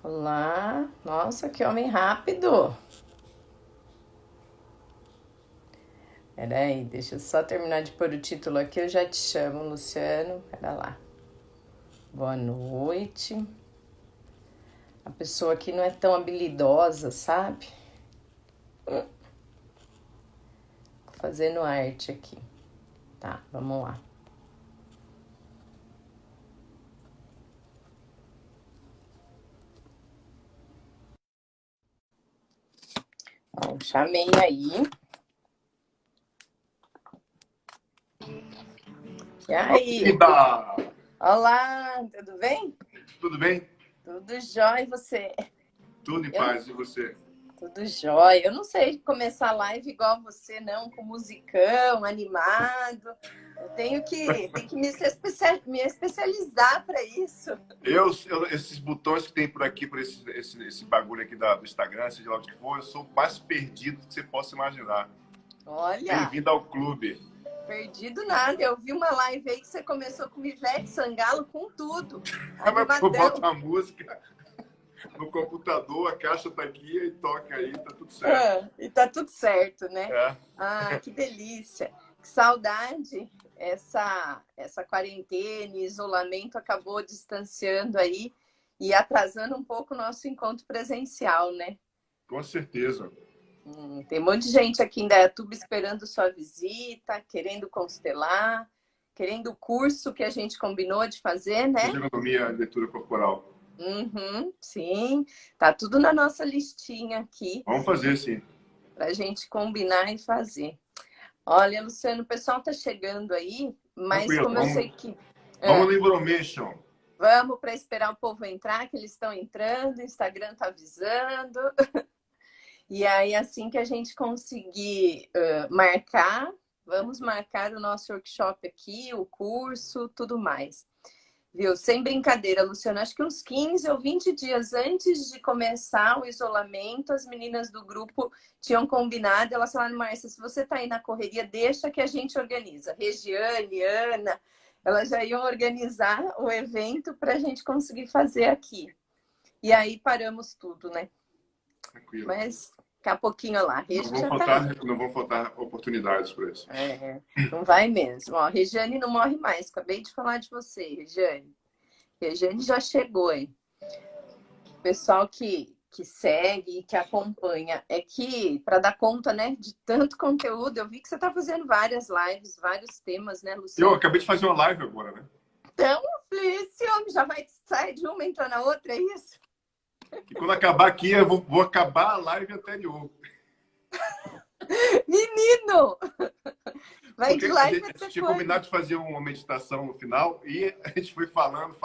Olá, nossa, que homem rápido. Peraí, deixa eu só terminar de pôr o título aqui, eu já te chamo, Luciano. Pera lá. Boa noite. A pessoa aqui não é tão habilidosa, sabe? Fazendo arte aqui. Tá, vamos lá. Bom, chamei aí. E aí? Linda! Olá, tudo bem? Tudo bem? Tudo jóia, e você? Tudo em Eu paz, e você? Tudo jóia. Eu não sei começar a live igual você, não, com musicão, animado. Eu tenho que me especializar para isso. Esses botões que tem por aqui, por esse bagulho aqui do Instagram, seja lá onde for, eu sou o mais perdido que você possa imaginar. Olha, Bem-vindo ao clube. perdido nada. Eu vi uma live aí que você começou com Ivete Sangalo com tudo. Eu boto Animadão. a música no computador, a caixa tá aqui e toca aí, tá tudo certo. E tá tudo certo, né? É, Ah, que delícia. Que saudade. Essa quarentena e isolamento acabou distanciando aí e atrasando um pouco o nosso encontro presencial, né? com certeza. Tem um monte de gente aqui em Dayatuba esperando sua visita, querendo constelar, querendo o curso que a gente combinou de fazer, né? Fisionomia, leitura corporal. Uhum, sim, tá tudo na nossa listinha aqui Vamos fazer, sim. para a gente combinar e fazer. Olha, Luciano, o pessoal tá chegando aí, mas Tranquilo, como eu sei que vamos no information. vamos para esperar o povo entrar, que eles estão entrando, o Instagram tá avisando. E aí, assim que a gente conseguir marcar, vamos marcar o nosso workshop aqui, o curso, tudo mais. Viu? Sem brincadeira, Luciano, acho que uns 15 ou 20 dias antes de começar o isolamento, as meninas do grupo tinham combinado, elas falaram, Márcia, se você tá aí na correria, deixa que a gente organiza. Regiane, Ana, elas já iam organizar o evento para a gente conseguir fazer aqui. E aí paramos tudo, né? Tranquilo. Mas daqui a pouquinho lá, a Regi já tá aí. Não vão faltar oportunidades para isso. Não vai mesmo. Ó, Regiane não morre mais. Acabei de falar de você, Regiane. Regiane já chegou aí. O pessoal que segue e que acompanha é que, para dar conta, né, de tanto conteúdo, eu vi que você está fazendo várias lives, vários temas, né, Eu Luciano? acabei de fazer uma live agora, né? Então, eu falei, esse homem já vai sair de uma, entrar na outra, é isso? E quando acabar aqui, eu vou acabar a live anterior. Menino! Vai Porque de a live gente até tinha quando? combinado de fazer uma meditação no final e a gente foi falando.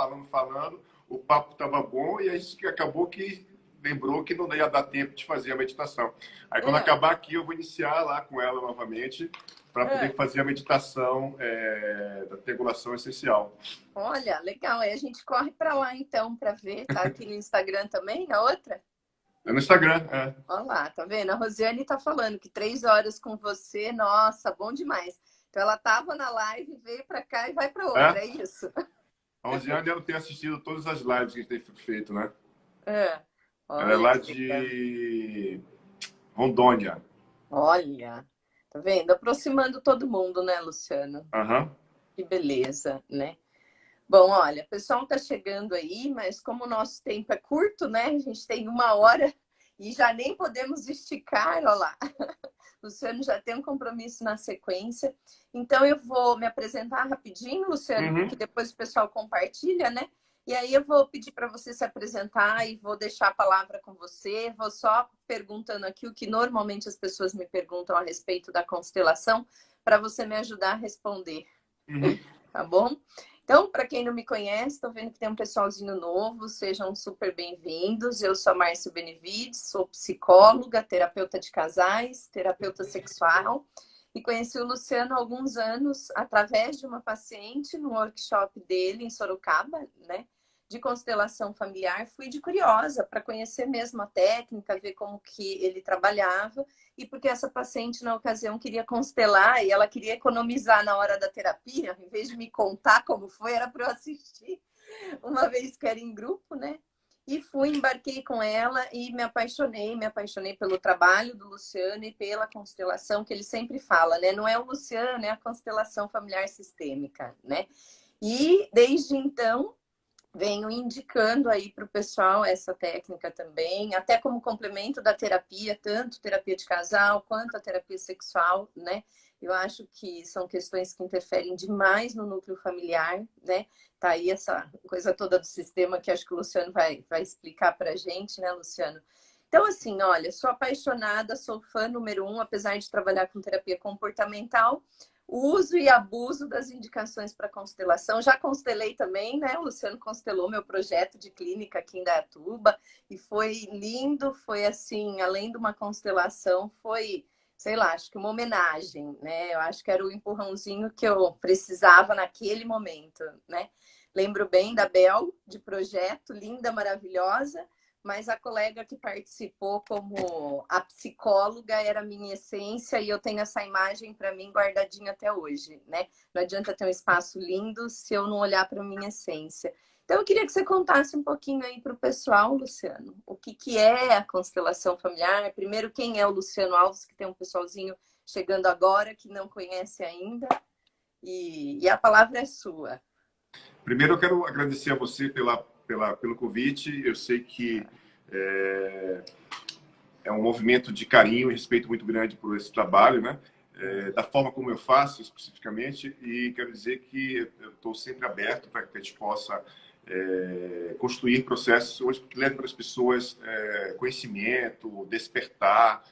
O papo estava bom e a gente acabou que lembrou que não ia dar tempo de fazer a meditação. Aí quando Ah, acabar aqui, eu vou iniciar lá com ela novamente para ah. poder fazer a meditação da regulação essencial. Olha, legal. Aí a gente corre para lá então para ver. Tá aqui no Instagram também, na outra? É no Instagram, é. Olha lá, tá vendo? A Rosiane tá falando que 3 horas com você, nossa, bom demais. Então ela tava na live, veio para cá e vai para outra, É? é isso? A Rosiane, ela tem assistido todas as lives que a gente tem feito, né? É. Ela é Olha lá que legal. de Rondônia. Olha, tá vendo? Aproximando todo mundo, né, Luciano? Aham. Que beleza, né? Bom, olha, o pessoal tá chegando aí, mas como o nosso tempo é curto, né? A gente tem 1 hora e já nem podemos esticar, olha lá. Luciano já tem um compromisso na sequência. Então, eu vou me apresentar rapidinho, Luciano, Uhum. porque depois o pessoal compartilha, né? E aí eu vou pedir para você se apresentar e vou deixar a palavra com você. Vou só perguntando aqui o que normalmente as pessoas me perguntam a respeito da constelação, para você me ajudar a responder, Uhum. tá bom? Então, para quem não me conhece, estou vendo que tem um pessoalzinho novo, sejam super bem-vindos. Eu sou a Márcia Benevides, sou psicóloga, terapeuta de casais, terapeuta sexual, e conheci o Luciano há alguns anos através de uma paciente no workshop dele em Sorocaba, né? De constelação familiar. Fui de curiosa para conhecer mesmo a técnica, ver como que ele trabalhava, e porque essa paciente, na ocasião, queria constelar e ela queria economizar na hora da terapia, em vez de me contar como foi, era para eu assistir, uma vez que era em grupo, né? E fui, embarquei com ela e me apaixonei pelo trabalho do Luciano e pela constelação que ele sempre fala, né? Não é o Luciano, é a constelação familiar sistêmica, né? E desde então venho indicando aí para o pessoal essa técnica também, até como complemento da terapia, tanto terapia de casal quanto a terapia sexual, né? Eu acho que são questões que interferem demais no núcleo familiar, né? Tá aí essa coisa toda do sistema que acho que o Luciano vai explicar para a gente, né, Luciano? Então, assim, olha, sou apaixonada, sou fã número um, apesar de trabalhar com terapia comportamental, o uso e abuso das indicações para constelação. Já constelei também, né? O Luciano constelou meu projeto de clínica aqui em Dayatuba e foi lindo, foi assim, além de uma constelação, foi, sei lá, acho que uma homenagem, né? Eu acho que era o empurrãozinho que eu precisava naquele momento, né? Lembro bem da Bel, de projeto, linda, maravilhosa, mas a colega que participou como a psicóloga era a minha essência e eu tenho essa imagem para mim guardadinha até hoje, né? Não adianta ter um espaço lindo se eu não olhar para a minha essência. Então eu queria que você contasse um pouquinho aí para o pessoal, Luciano, o que é a constelação familiar. Primeiro, quem é o Luciano Alves, que tem um pessoalzinho chegando agora que não conhece ainda, e a palavra é sua. Primeiro, eu quero agradecer a você pelo convite. Eu sei que é, é um movimento de carinho e respeito muito grande por esse trabalho, né? Da forma como eu faço especificamente, e quero dizer que eu estou sempre aberto para que a gente possa construir processos hoje que levem para as pessoas conhecimento, despertar,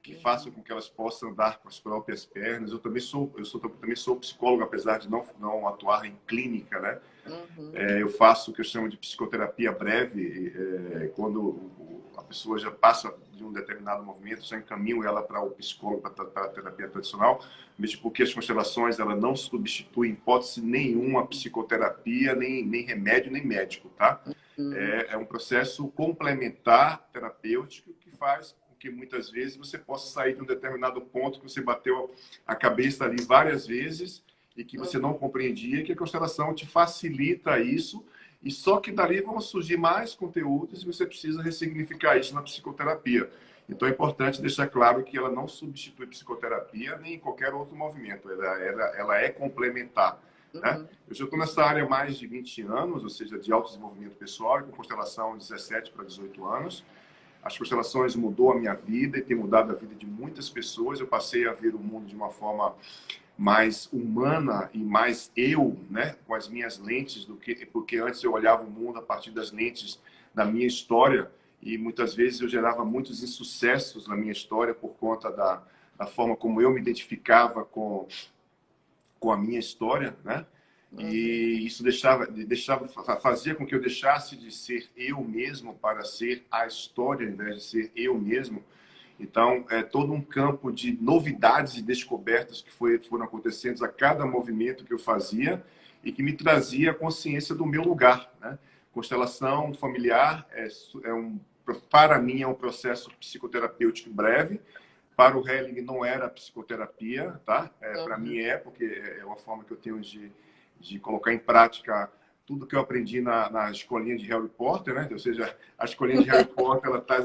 que façam com que elas possam andar com as próprias pernas. Eu também sou psicólogo, apesar de não atuar em clínica, né? Uhum. Eu faço o que eu chamo de psicoterapia breve, quando a pessoa já passa de um determinado movimento, já encaminho ela para o psicólogo, para a terapia tradicional, mesmo porque as constelações ela não substituem, em hipótese nenhuma, a psicoterapia, nem remédio, nem médico, tá? Uhum. É um processo complementar terapêutico que faz com que muitas vezes você possa sair de um determinado ponto que você bateu a cabeça ali várias vezes e que você não compreendia, que a constelação te facilita isso, e só que dali vão surgir mais conteúdos e você precisa ressignificar isso na psicoterapia. Então é importante deixar claro que ela não substitui psicoterapia nem qualquer outro movimento, ela é complementar. Né? Uhum. Eu já estou nessa área há mais de 20 anos, ou seja, de autodesenvolvimento pessoal, e com constelação 17 para 18 anos. As constelações mudou a minha vida e tem mudado a vida de muitas pessoas. Eu passei a ver o mundo de uma forma mais humana e mais eu, né, com as minhas lentes, porque antes eu olhava o mundo a partir das lentes da minha história e muitas vezes eu gerava muitos insucessos na minha história por conta da forma como eu me identificava com a minha história, né? Uhum. E isso fazia com que eu deixasse de ser eu mesmo para ser a história, ao invés de ser eu mesmo. Então, é todo um campo de novidades e descobertas que foram acontecendo a cada movimento que eu fazia e que me trazia consciência do meu lugar, né? Constelação familiar para mim é um processo psicoterapêutico breve. Para o Helling não era psicoterapia, tá? Para Uhum. mim porque é uma forma que eu tenho de colocar em prática tudo que eu aprendi na escolinha de Harry Potter, né? Ou seja, a escolinha de Harry Potter ela traz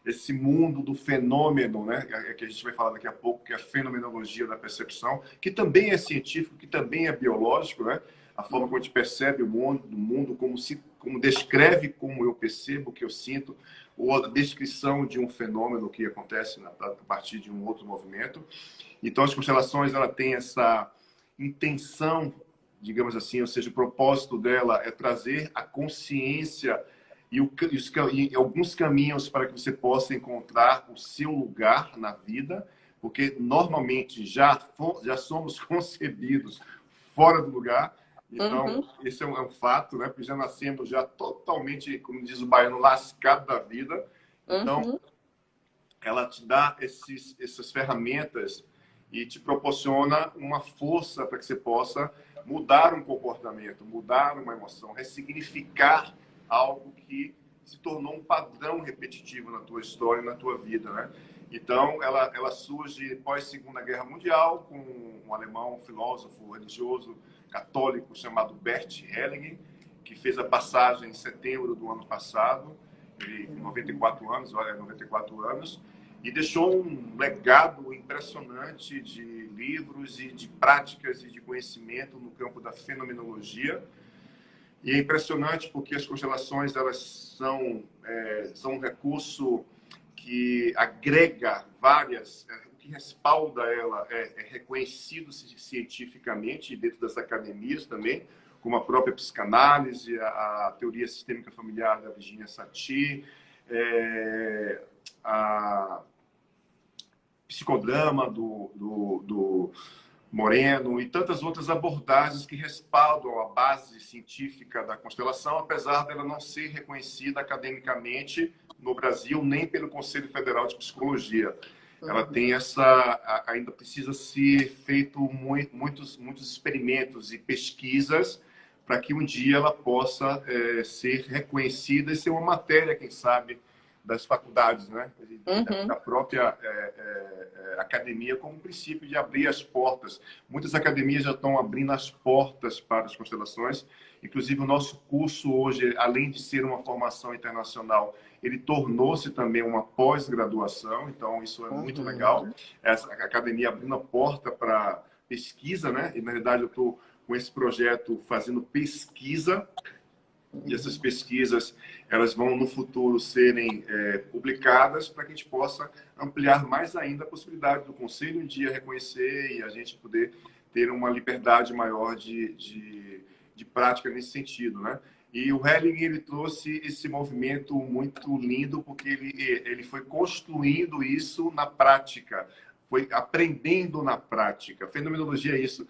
esse mundo do fenômeno, né? Que a gente vai falar daqui a pouco, que é a fenomenologia da percepção, que também é científico, que também é biológico, né? A forma como a gente percebe o mundo como descreve como eu percebo, o que eu sinto, ou a descrição de um fenômeno que acontece a partir de um outro movimento. Então, as constelações ela tem essa intenção, digamos assim, ou seja, o propósito dela é trazer a consciência e alguns caminhos para que você possa encontrar o seu lugar na vida, porque normalmente já somos concebidos fora do lugar. Então, Uhum. esse é um fato, né? Porque já nascemos já totalmente, como diz o baiano, lascado da vida. Então, Uhum. ela te dá essas ferramentas e te proporciona uma força para que você possa mudar um comportamento, mudar uma emoção, ressignificar algo que se tornou um padrão repetitivo na tua história, na tua vida, né? Então, ela surge pós Segunda Guerra Mundial com um alemão, um filósofo religioso católico chamado Bert Hellinger, que fez a passagem em setembro do ano passado, ele com 94 anos, olha, 94 anos, e deixou um legado impressionante de livros e de práticas e de conhecimento no campo da fenomenologia. E é impressionante porque as constelações, elas são um recurso que agrega várias, o que respalda ela é reconhecido cientificamente dentro das academias também, como a própria psicanálise, a teoria sistêmica familiar da Virginia Satir, a psicodrama do Moreno e tantas outras abordagens que respaldam a base científica da constelação, apesar dela não ser reconhecida academicamente no Brasil, nem pelo Conselho Federal de Psicologia. Ela tem ainda precisa ser feito muitos experimentos e pesquisas para que um dia ela possa ser reconhecida e ser uma matéria, quem sabe, das faculdades, né? Da própria academia, como princípio de abrir as portas. Muitas academias já estão abrindo as portas para as constelações. Inclusive, o nosso curso hoje, além de ser uma formação internacional, ele tornou-se também uma pós-graduação. Então, isso é muito legal. Essa academia abrindo a porta para pesquisa, né? E, na verdade, eu estou com esse projeto fazendo pesquisa. E essas pesquisas, elas vão no futuro serem publicadas para que a gente possa ampliar mais ainda a possibilidade do Conselho um dia reconhecer e a gente poder ter uma liberdade maior de prática nesse sentido, né? E o Hellinger, ele trouxe esse movimento muito lindo porque ele foi construindo isso na prática, foi aprendendo na prática. Fenomenologia é isso.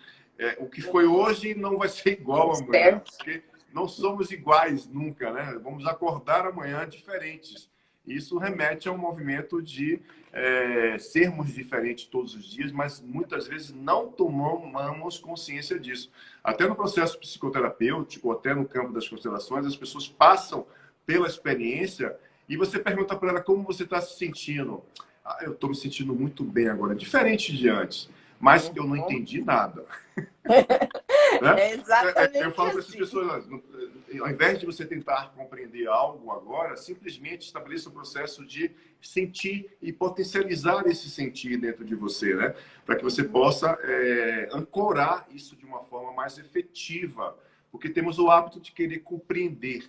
O que foi hoje não vai ser igual amanhã, porque não somos iguais nunca, né? Vamos acordar amanhã diferentes. Isso remete a um movimento de sermos diferentes todos os dias, mas muitas vezes não tomamos consciência disso. Até no processo psicoterapêutico, até no campo das constelações, as pessoas passam pela experiência e você pergunta para ela como você está se sentindo. Ah, eu estou me sentindo muito bem agora, diferente de antes, mas eu não entendi nada. Né? É exatamente Eu falo para essas assim. pessoas, ao invés de você tentar compreender algo agora, simplesmente estabeleça um processo de sentir e potencializar esse sentir dentro de você, né? Para que você possa ancorar isso de uma forma mais efetiva, porque temos o hábito de querer compreender.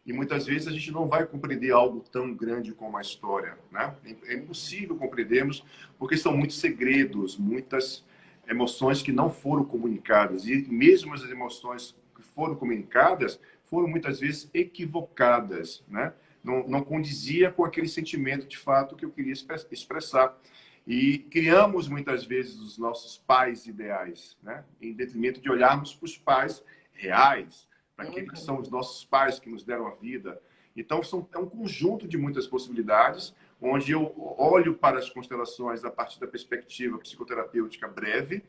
E muitas vezes a gente não vai compreender algo tão grande como a história, né? É impossível compreendermos, porque são muitos segredos, muitas emoções que não foram comunicadas. E mesmo as emoções que foram comunicadas foram muitas vezes equivocadas, né? Não condizia com aquele sentimento de fato que eu queria expressar. E criamos muitas vezes os nossos pais ideais, né? Em detrimento de olharmos para os pais reais, para aqueles que são os nossos pais que nos deram a vida. Então, é um conjunto de muitas possibilidades, onde eu olho para as constelações a partir da perspectiva psicoterapêutica breve,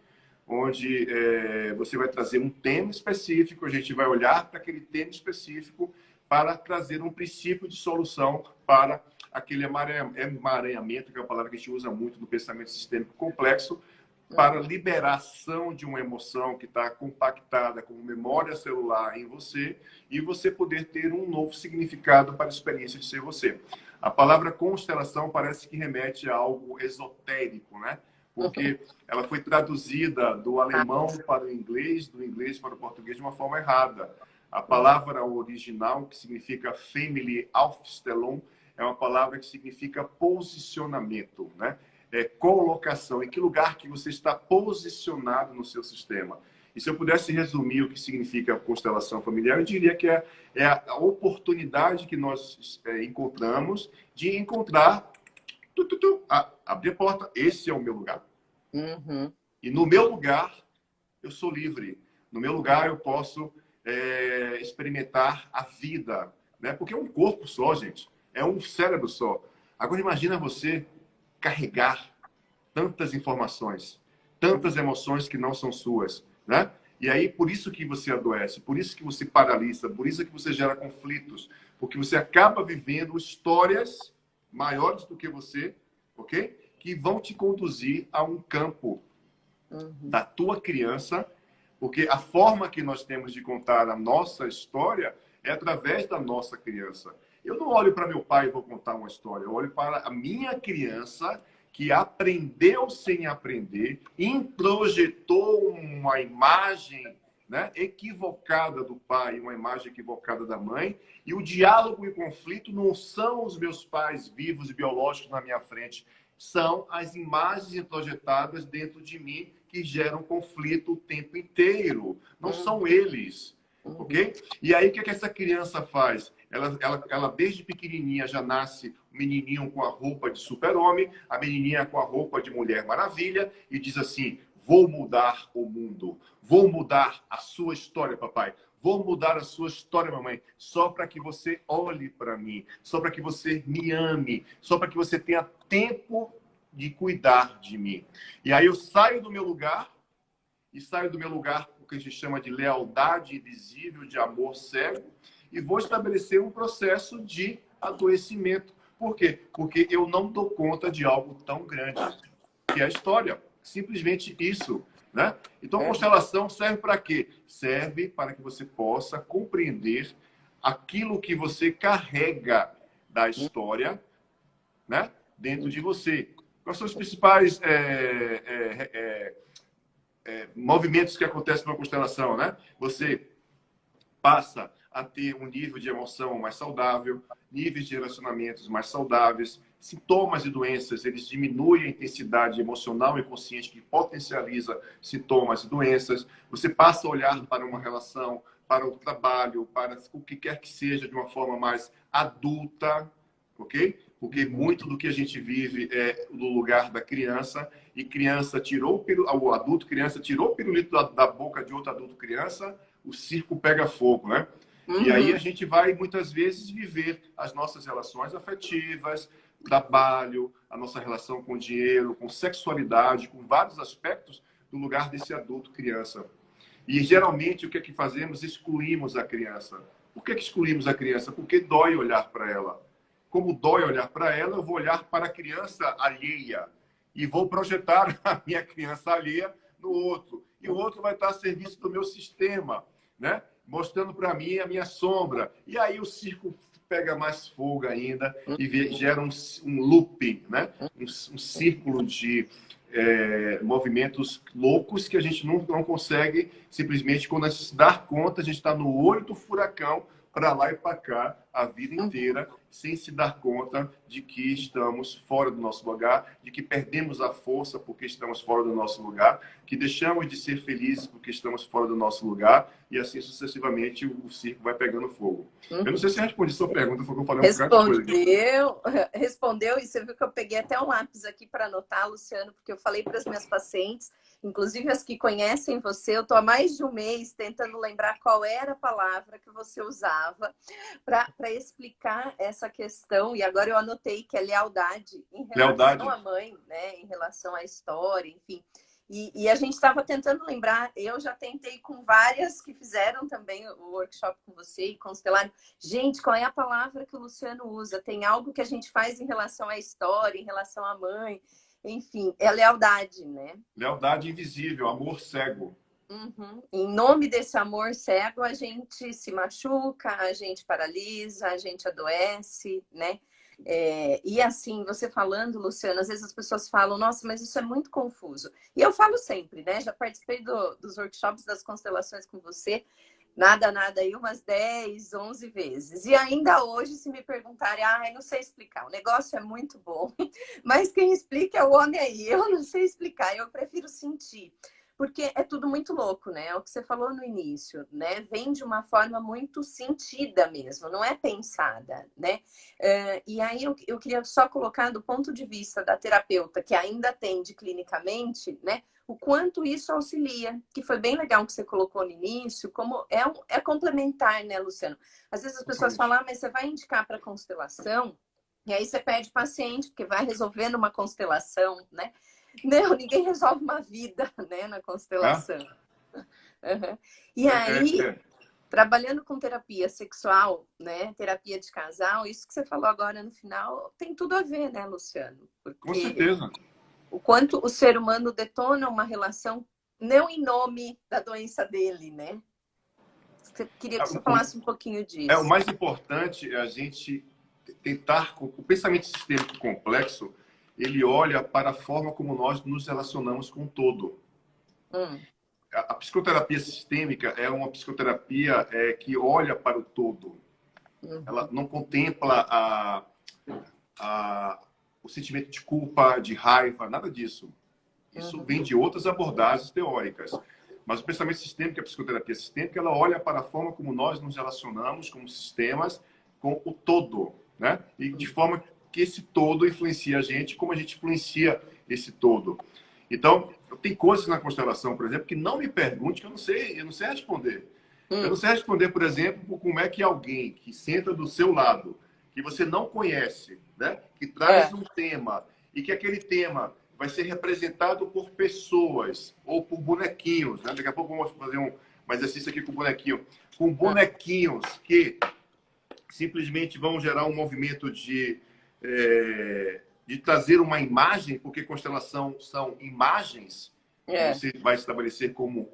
onde você vai trazer um tema específico, a gente vai olhar para aquele tema específico para trazer um princípio de solução para aquele emaranhamento, que é uma palavra que a gente usa muito no pensamento sistêmico complexo, para liberação de uma emoção que está compactada como memória celular em você e você poder ter um novo significado para a experiência de ser você. A palavra constelação parece que remete a algo esotérico, né? Porque ela foi traduzida do alemão para o inglês, do inglês para o português de uma forma errada. A palavra original, que significa Family Aufstellung, é uma palavra que significa posicionamento, né? Colocação, em que lugar que você está posicionado no seu sistema. E se eu pudesse resumir o que significa constelação familiar, eu diria que é a oportunidade que nós encontramos de encontrar, abrir a porta, esse é o meu lugar. E no meu lugar, eu sou livre. No meu lugar, eu posso experimentar a vida, né? Porque é um corpo só, gente. É um cérebro só. Agora, imagina você carregar tantas informações, tantas emoções que não são suas, né? E aí, por isso que você adoece, por isso que você paralisa, por isso que você gera conflitos, porque você acaba vivendo histórias maiores do que você, ok? Que vão te conduzir a um campo da tua criança, Porque a forma que nós temos de contar a nossa história é através da nossa criança. Eu não olho para meu pai e vou contar uma história. Eu olho para a minha criança que aprendeu sem aprender, introjetou uma imagem, né, equivocada do pai, uma imagem equivocada da mãe, e o diálogo e o conflito não são os meus pais vivos e biológicos na minha frente, são as imagens introjetadas dentro de mim que geram conflito o tempo inteiro. Não são eles, ok? E aí, o que essa criança faz? Ela desde pequenininha já nasce o menininho com a roupa de super-homem, a menininha com a roupa de Mulher Maravilha, e diz assim, vou mudar o mundo, vou mudar a sua história, papai, vou mudar a sua história, mamãe, só para que você olhe para mim, só para que você me ame, só para que você tenha tempo de cuidar de mim. E aí eu saio do meu lugar, e saio do meu lugar o que a gente chama de lealdade invisível, de amor cego, e vou estabelecer um processo de adoecimento. Por quê? Porque eu não dou conta de algo tão grande, que é a história. Simplesmente isso, né? Então, a constelação serve para quê? Serve para que você possa compreender aquilo que você carrega da história, né, dentro de você. Quais são os principais movimentos que acontecem na constelação, né? Você passa a ter um nível de emoção mais saudável, níveis de relacionamentos mais saudáveis, sintomas e doenças, eles diminuem a intensidade emocional e consciente que potencializa sintomas e doenças. Você passa a olhar para uma relação, para o trabalho, para o que quer que seja, de uma forma mais adulta, ok? Porque muito do que a gente vive é no lugar da criança, e criança tirou o adulto criança tirou o pirulito da boca de outro adulto criança, o circo pega fogo, né? E aí a gente vai, muitas vezes, viver as nossas relações afetivas, trabalho, a nossa relação com o dinheiro, com sexualidade, com vários aspectos do lugar desse adulto criança. E, geralmente, o que é que fazemos? Excluímos a criança. Por que excluímos a criança? Porque dói olhar para ela. Como dói olhar para ela, eu vou olhar para a criança alheia e vou projetar a minha criança alheia no outro. E o outro vai estar a serviço do meu sistema, né? Mostrando para mim a minha sombra. E aí o circo pega mais fogo ainda e gera um looping, né? Um círculo de movimentos loucos que a gente não consegue simplesmente, quando a gente se dá conta, a gente está no olho do furacão, para lá e para cá, a vida inteira, sem se dar conta de que estamos fora do nosso lugar, de que perdemos a força porque estamos fora do nosso lugar, que deixamos de ser felizes porque estamos fora do nosso lugar, e assim sucessivamente o circo vai pegando fogo. Eu não sei se eu respondi a sua pergunta, foi que eu falei um bocado de coisa aqui. Respondeu, e você viu que eu peguei até um lápis aqui para anotar, Luciano, porque eu falei para as minhas pacientes, inclusive as que conhecem você, eu estou há mais de um mês tentando lembrar qual era a palavra que você usava para explicar essa questão, e agora eu anotei que é lealdade em relação à mãe, né? Em relação à história, enfim. E a gente estava tentando lembrar, eu já tentei com várias que fizeram também o workshop com você e constelaram. Gente, qual é a palavra que o Luciano usa? Tem algo que a gente faz em relação à história, em relação à mãe, enfim, é lealdade, né? Lealdade invisível, amor cego. Em nome desse amor cego, a gente se machuca, a gente paralisa, a gente adoece, né? E assim, você falando, Luciana, às vezes as pessoas falam, nossa, mas isso é muito confuso. E eu falo sempre, né? Já participei dos workshops das constelações com você, nada, aí umas 10, 11 vezes. E ainda hoje, se me perguntarem, eu não sei explicar, o negócio é muito bom, mas quem explica é o homem aí, eu não sei explicar, eu prefiro sentir. Porque é tudo muito louco, né? É o que você falou no início, né? Vem de uma forma muito sentida mesmo, não é pensada, né? E aí eu queria só colocar do ponto de vista da terapeuta, que ainda atende clinicamente, né? O quanto isso auxilia, que foi bem legal que você colocou no início, como é complementar, né, Luciano? Às vezes as pessoas falam, mas você vai indicar para constelação, e aí você perde paciente, porque vai resolvendo uma constelação, né? Não, ninguém resolve uma vida, né, na constelação. E aí, trabalhando com terapia sexual, né, terapia de casal, isso que você falou agora no final tem tudo a ver, né, Luciano? Porque com certeza. O quanto o ser humano detona uma relação não em nome da doença dele, né? Queria que você falasse um pouquinho O disso. mais importante é a gente tentar... O pensamento sistêmico complexo, ele olha para a forma como nós nos relacionamos com o todo. A psicoterapia sistêmica é uma psicoterapia que olha para o todo. Ela não contempla o sentimento de culpa, de raiva, nada disso. Isso vem de outras abordagens teóricas. Mas o pensamento sistêmico, a psicoterapia sistêmica, ela olha para a forma como nós nos relacionamos como sistemas com o todo, né? E de forma que esse todo influencia a gente, como a gente influencia esse todo. Então, tem coisas na constelação, por exemplo, que não me pergunte, que eu não sei responder. Eu não sei responder, por exemplo, como é que alguém que senta do seu lado, que você não conhece, né? Que traz um tema, e que aquele tema vai ser representado por pessoas ou por bonequinhos, né? Daqui a pouco vamos fazer um exercício aqui com bonequinho. Com bonequinhos que simplesmente vão gerar um movimento de trazer uma imagem, porque constelação são imagens que você vai estabelecer como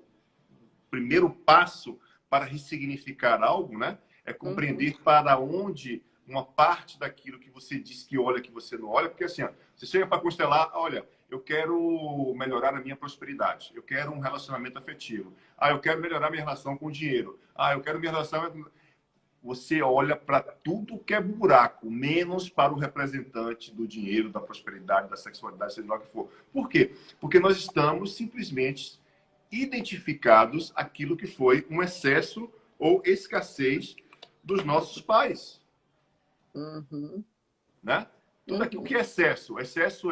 primeiro passo para ressignificar algo, né? É compreender para onde uma parte daquilo que você diz que olha, que você não olha, porque assim, ó, você chega para constelar, olha, eu quero melhorar a minha prosperidade, eu quero um relacionamento afetivo, eu quero melhorar minha relação com o dinheiro, eu quero minha relação... Você olha para tudo que é buraco, menos para o representante do dinheiro, da prosperidade, da sexualidade, seja lá o que for. Por quê? Porque nós estamos simplesmente identificados aquilo que foi um excesso ou escassez dos nossos pais. Né? Tudo aquilo que é excesso. Excesso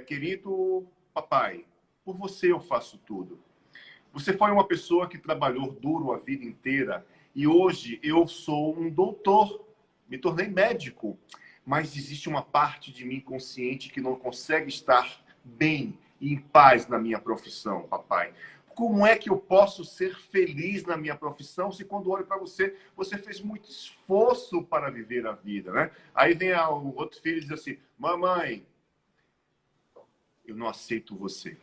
querido papai, por você eu faço tudo. Você foi uma pessoa que trabalhou duro a vida inteira e hoje eu sou um doutor, me tornei médico, mas existe uma parte de mim consciente que não consegue estar bem e em paz na minha profissão, papai. Como é que eu posso ser feliz na minha profissão se quando olho para você, você fez muito esforço para viver a vida, né? Aí vem o outro filho e diz assim, mamãe, eu não aceito você.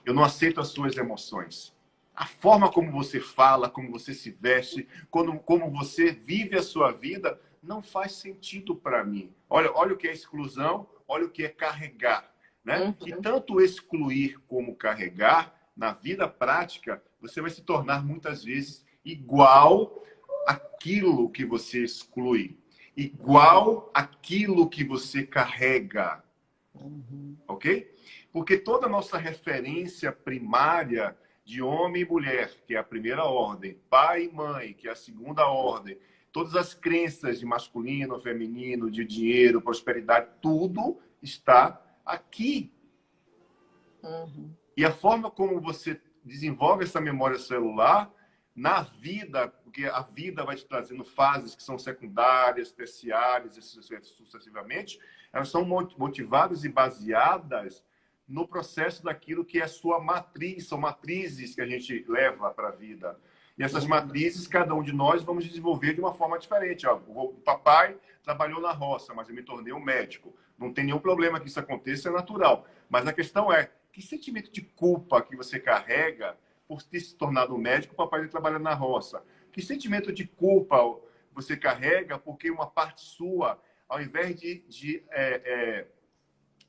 Eu não aceito as suas emoções. A forma como você fala, como você se veste, como você vive a sua vida, não faz sentido para mim. Olha o que é exclusão, olha o que é carregar, né? E tanto excluir como carregar, na vida prática, você vai se tornar muitas vezes igual aquilo que você exclui, igual aquilo que você carrega. Ok? Porque toda a nossa referência primária de homem e mulher, que é a primeira ordem, pai e mãe, que é a segunda ordem, todas as crenças de masculino, feminino, de dinheiro, prosperidade, tudo está aqui. E a forma como você desenvolve essa memória celular na vida, porque a vida vai te trazendo fases que são secundárias, terciárias, sucessivamente, elas são motivadas e baseadas no processo daquilo que é sua matriz, são matrizes que a gente leva para a vida. E essas matrizes, cada um de nós vamos desenvolver de uma forma diferente. O papai trabalhou na roça, mas eu me tornei um médico. Não tem nenhum problema que isso aconteça, é natural. Mas a questão é, que sentimento de culpa que você carrega por ter se tornado um médico, o papai trabalha na roça? Que sentimento de culpa você carrega porque uma parte sua, ao invés de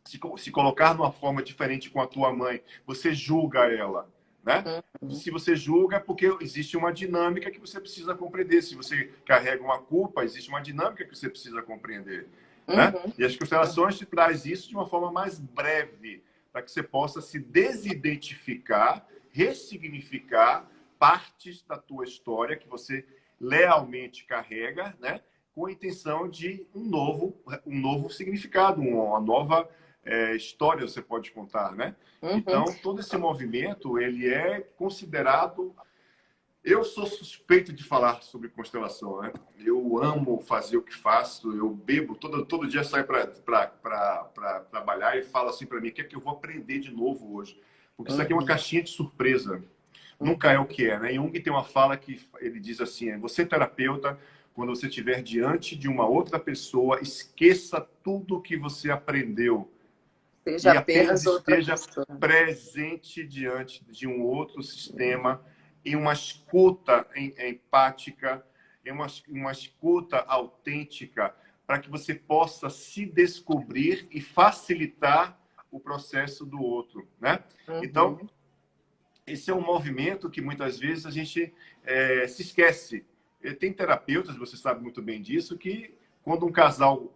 se colocar numa forma diferente com a tua mãe, você julga ela, né? Se você julga é porque existe uma dinâmica que você precisa compreender. Se você carrega uma culpa, existe uma dinâmica que você precisa compreender, né? E as constelações te traz isso de uma forma mais breve, para que você possa se desidentificar, ressignificar partes da tua história que você lealmente carrega, né? Com a intenção de um novo significado, uma nova história você pode contar, né? Então, todo esse movimento, ele é considerado... Eu sou suspeito de falar sobre constelação, né? Eu amo fazer o que faço, eu bebo, todo dia saio para trabalhar e falo assim para mim, o que é que eu vou aprender de novo hoje? Porque isso aqui é uma caixinha de surpresa. Nunca é o que é, né? Jung tem uma fala que ele diz assim, você terapeuta, quando você estiver diante de uma outra pessoa, esqueça tudo que você aprendeu Seja e apenas apenas outra esteja pessoa. presente diante de um outro sistema, em uma escuta empática, em uma escuta autêntica, para que você possa se descobrir e facilitar o processo do outro, né? Então, Uhum. esse é um movimento que muitas vezes a gente se esquece. Tem terapeutas, você sabe muito bem disso, que quando um casal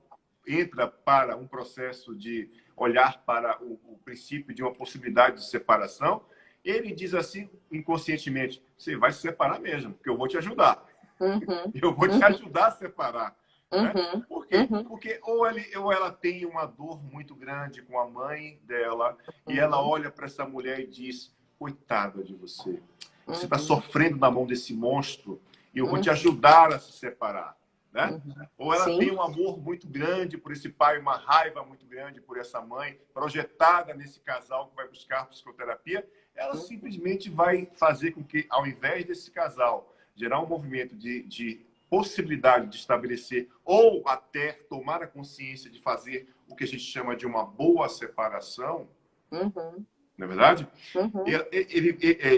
entra para um processo de olhar para o princípio de uma possibilidade de separação, ele diz assim inconscientemente: você vai se separar mesmo, porque eu vou te ajudar. Uhum. Eu vou te Uhum. ajudar a separar. Né? Uhum. Por quê? Uhum. Porque ou ela tem uma dor muito grande com a mãe dela e ela Uhum. olha para essa mulher e diz: coitada de você. Você está Uhum. sofrendo na mão desse monstro e eu vou te Uhum. ajudar a se separar. Né? Uhum. Ou ela tem Sim. um amor muito grande por esse pai, uma raiva muito grande por essa mãe, projetada nesse casal que vai buscar psicoterapia. Ela Uhum. simplesmente vai fazer com que, ao invés desse casal gerar um movimento de possibilidade de estabelecer ou até tomar a consciência de fazer o que a gente chama de uma boa separação, Uhum. não é verdade? Uhum.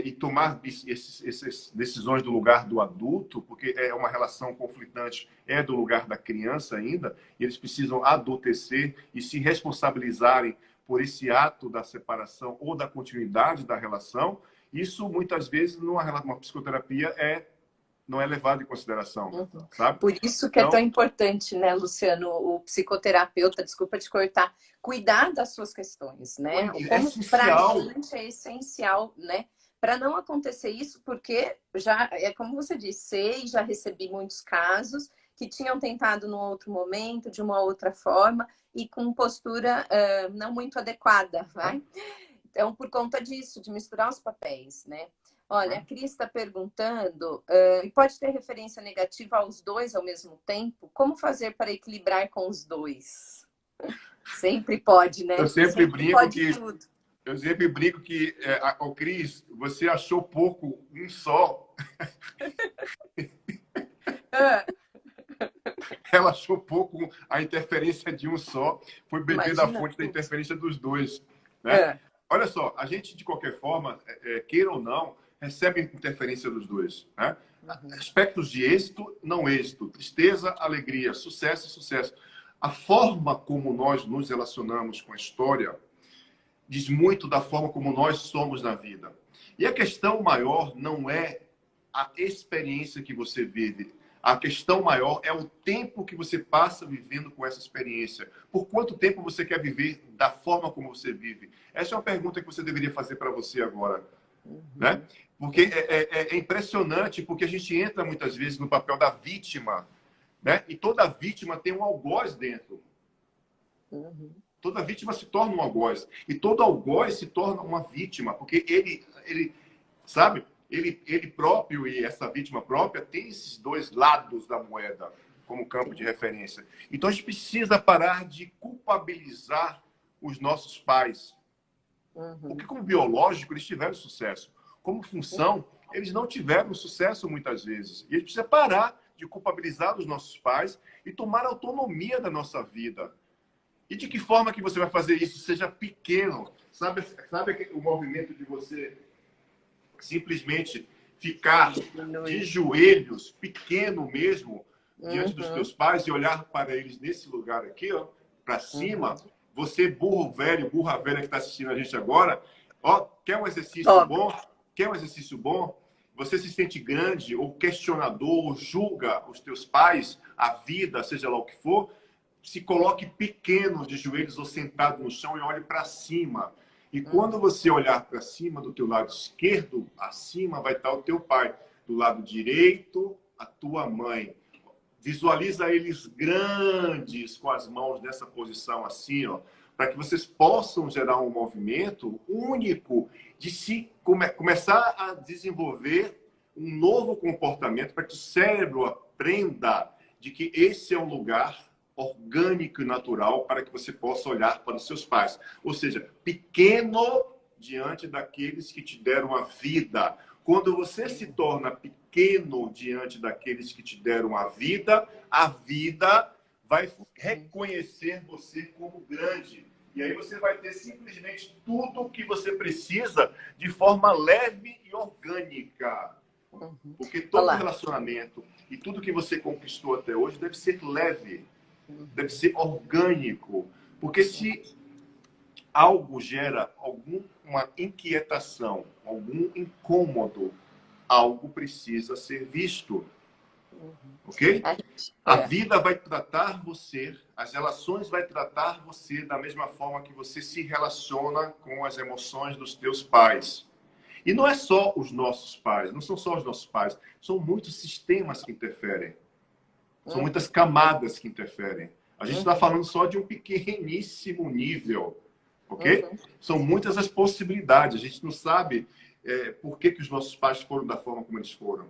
E tomar essas decisões do lugar do adulto, porque é uma relação conflitante, é do lugar da criança ainda, e eles precisam adultecer e se responsabilizarem por esse ato da separação ou da continuidade da relação. Isso, muitas vezes, numa psicoterapia, não é levado em consideração, Uhum. sabe? Por isso que é tão Então, importante, né, Luciano, o psicoterapeuta, desculpa te cortar, cuidar das suas questões, né? é Como para a essencial. gente é essencial, né? Para não acontecer isso, porque já é como você disse, sei, já recebi muitos casos que tinham tentado num outro momento, de uma outra forma e com postura não muito adequada, vai? Então, por conta disso, de misturar os papéis, né? Olha, a Cris está perguntando, e pode ter referência negativa aos dois ao mesmo tempo? Como fazer para equilibrar com os dois? Sempre pode, Eu né? sempre Sempre brinco pode que tudo. o Cris, você achou pouco um só. Ah, Ela achou pouco a interferência de um só. Foi beber da imagina fonte da tudo. interferência dos dois, né? Ah, Olha só, a gente de qualquer forma, queira ou não, recebe interferência dos dois, né? uhum, Aspectos de êxito, não êxito, tristeza, alegria, sucesso, sucesso. A forma como nós nos relacionamos com a história diz muito da forma como nós somos na vida. E a questão maior não é a experiência que você vive. A questão maior é o tempo que você passa vivendo com essa experiência. Por quanto tempo você quer viver da forma como você vive? Essa é uma pergunta que você deveria fazer para você agora, né? uhum, Porque uhum, é impressionante, porque a gente entra muitas vezes no papel da vítima, né? E toda vítima tem um algoz dentro. uhum, Toda vítima se torna um algoz. E todo algoz se torna uma vítima, porque ele sabe, ele próprio e essa vítima própria tem esses dois lados da moeda como campo de sim, referência. Então a gente precisa parar de culpabilizar os nossos pais. Porque uhum, como biológico eles tiveram sucesso. Como função, eles não tiveram sucesso muitas vezes. E a gente precisa parar de culpabilizar os nossos pais e tomar autonomia da nossa vida. E de que forma que você vai fazer isso? Seja pequeno. Sabe o movimento de você simplesmente ficar de diminui. joelhos, pequeno mesmo, diante dos teus Uhum, pais e olhar para eles nesse lugar aqui, ó, para uhum. cima? Você, burro velho, burra velha que está assistindo a gente agora, ó, quer um exercício Top. bom? Quer um exercício bom? Você se sente grande ou questionador, ou julga os teus pais, a vida, seja lá o que for, se coloque pequeno de joelhos ou sentado no chão e olhe para cima. E quando Uhum, você olhar para cima do teu lado esquerdo, acima vai estar o teu pai. Do lado direito, a tua mãe. Visualiza eles grandes com as mãos nessa posição assim, ó, para que vocês possam gerar um movimento único de se começar a desenvolver um novo comportamento para que o cérebro aprenda de que esse é um lugar orgânico e natural para que você possa olhar para os seus pais. Ou seja, pequeno diante daqueles que te deram a vida. Quando você se torna pequeno diante daqueles que te deram a vida vai reconhecer você como grande. E aí você vai ter simplesmente tudo o que você precisa de forma leve e orgânica. Porque todo Olá. relacionamento e tudo que você conquistou até hoje deve ser leve, deve ser orgânico. Porque se algo gera alguma inquietação, algum incômodo, algo precisa ser visto. Ok? A vida vai tratar você, as relações vai tratar você da mesma forma que você se relaciona com as emoções dos teus pais. E não é só os nossos pais, não são só os nossos pais, são muitos sistemas que interferem. São muitas camadas que interferem. A gente está falando só de um pequeníssimo nível, ok? São muitas as possibilidades. A gente não sabe por que os nossos pais foram da forma como eles foram.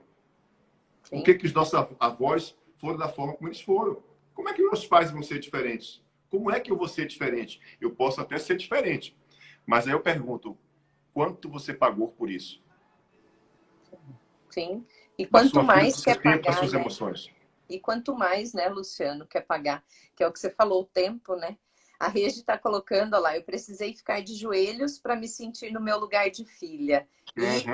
Por que os nossos avós foram da forma como eles foram. Como é que meus pais vão ser diferentes? Como é que eu vou ser diferente? Eu posso até ser diferente. Mas aí eu pergunto, quanto você pagou por isso? Sim. E Da quanto sua vida, do mais seu quer tempo, das pagar, suas né? emoções. E quanto mais, né, Luciano, quer pagar, que é o que você falou, o tempo, né? A Regi está colocando, ó lá, eu precisei ficar de joelhos para me sentir no meu lugar de filha.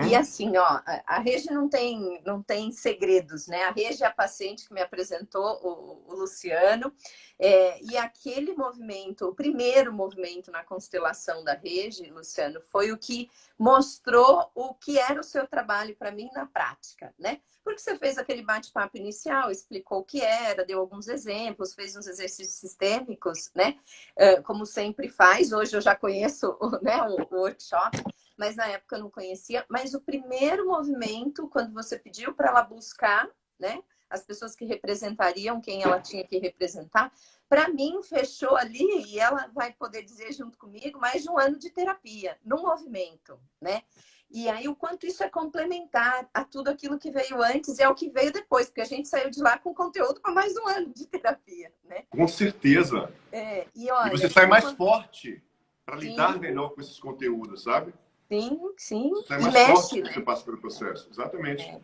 E assim, ó, a Regi não tem segredos, né? A Regi é a paciente que me apresentou, o Luciano, e aquele movimento, o primeiro movimento na constelação da Regi, Luciano, foi o que mostrou o que era o seu trabalho para mim na prática, né? Porque você fez aquele bate-papo inicial, explicou o que era, deu alguns exemplos, fez uns exercícios sistêmicos, né? Como sempre faz. Hoje eu já conheço, né, o workshop, mas na época eu não conhecia. Mas o primeiro movimento, quando você pediu para ela buscar, né, as pessoas que representariam quem ela tinha que representar, para mim fechou ali, e ela vai poder dizer junto comigo, mais de um ano de terapia, num movimento, né? E aí, o quanto isso é complementar a tudo aquilo que veio antes e ao que veio depois, porque a gente saiu de lá com conteúdo para mais um ano de terapia, né? Com certeza. E E você olha, sai mais forte para lidar sim, melhor com esses conteúdos, sabe? sim, sim, Você sai e mais forte mexe, que você né? passa pelo processo. Exatamente.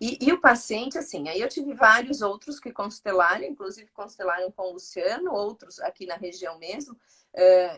E o paciente, assim, aí eu tive vários outros que constelaram, inclusive constelaram com o Luciano, outros aqui na região mesmo,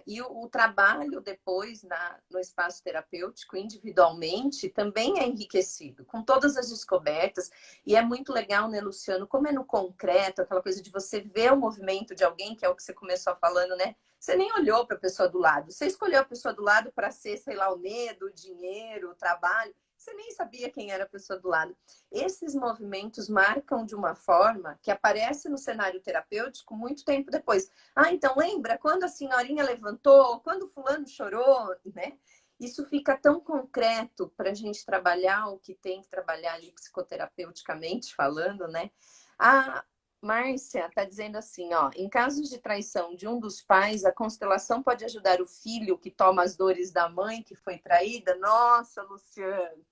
e o trabalho depois no espaço terapêutico, individualmente, também é enriquecido, com todas as descobertas, e é muito legal, né, Luciano, como é no concreto, aquela coisa de você ver o movimento de alguém, que é o que você começou falando, né? Você nem olhou para a pessoa do lado, você escolheu a pessoa do lado para ser, sei lá, o medo, o dinheiro, o trabalho, você nem sabia quem era a pessoa do lado. Esses movimentos marcam de uma forma que aparece no cenário terapêutico muito tempo depois. Ah, então lembra quando a senhorinha levantou, quando o fulano chorou, né? Isso fica tão concreto para a gente trabalhar o que tem que trabalhar ali psicoterapeuticamente falando, né? A Márcia está dizendo assim, ó, em casos de traição de um dos pais, a constelação pode ajudar o filho que toma as dores da mãe que foi traída? Nossa, Luciano.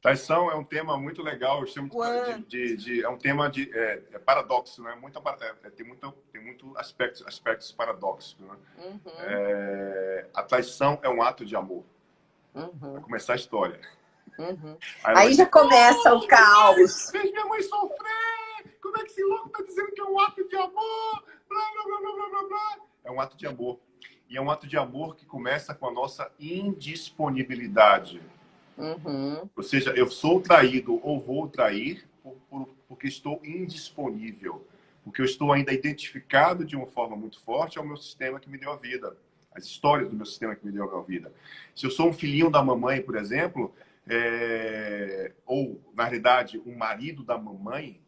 Traição é um tema muito legal, eu chamo é um tema de paradoxo, né? Tem muito aspectos paradoxos, né? A traição é um ato de amor. Vai começar a história. Aí ela vai Aí já dizer, começa o caos. fez minha mãe sofrer! Como é que esse louco tá dizendo que é um ato de amor? Blá, blá, blá, blá, blá, blá, blá. É um ato de amor. E é um ato de amor que começa com a nossa indisponibilidade. Ou seja, eu sou traído ou vou trair porque estou indisponível. Porque eu estou ainda identificado de uma forma muito forte ao meu sistema que me deu a vida. As histórias do meu sistema que me deu a vida. Se eu sou um filhinho da mamãe, por exemplo, ou, na realidade, um marido da mamãe,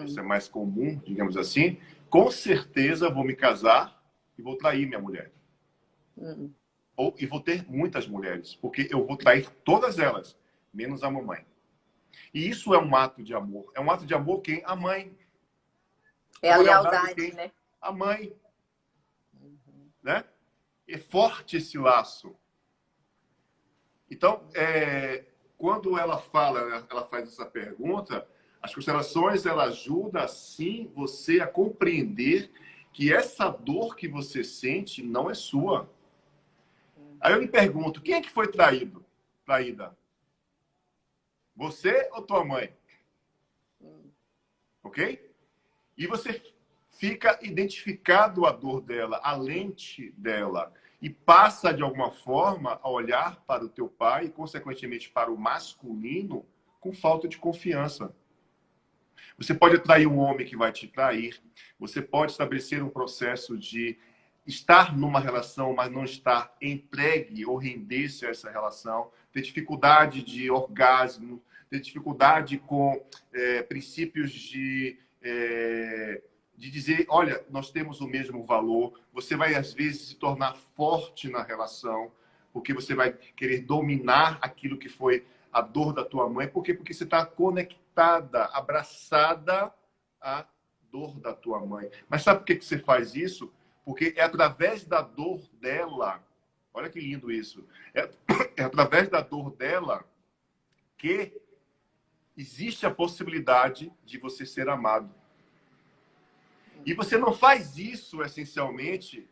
isso é mais comum, digamos assim, com certeza vou me casar e vou trair minha mulher. E vou ter muitas mulheres, porque eu vou trair todas elas, menos a mamãe. E isso é um ato de amor. É um ato de amor quem? A mãe. É a uma lealdade lealdade, quem? né? A mãe. Né? É forte esse laço. Então, quando ela fala, ela faz essa pergunta, as constelações, ela ajuda, sim, você a compreender que essa dor que você sente não é sua. Aí eu me pergunto, quem é que foi traída? Você ou tua mãe? Ok? E você fica identificado a dor dela, a lente dela, e passa, de alguma forma, a olhar para o teu pai, e, consequentemente, para o masculino, com falta de confiança. Você pode atrair um homem que vai te trair, você pode estabelecer um processo de estar numa relação, mas não estar entregue ou render-se a essa relação, ter dificuldade de orgasmo, ter dificuldade com princípios de dizer, olha, nós temos o mesmo valor. Você vai, às vezes, se tornar forte na relação, porque você vai querer dominar aquilo que foi a dor da tua mãe. Por quê? Porque você está conectada, abraçada à dor da tua mãe. Mas sabe por que você faz isso? Porque é através da dor dela, olha que lindo isso, é através da dor dela que existe a possibilidade de você ser amado. E você não faz isso, essencialmente,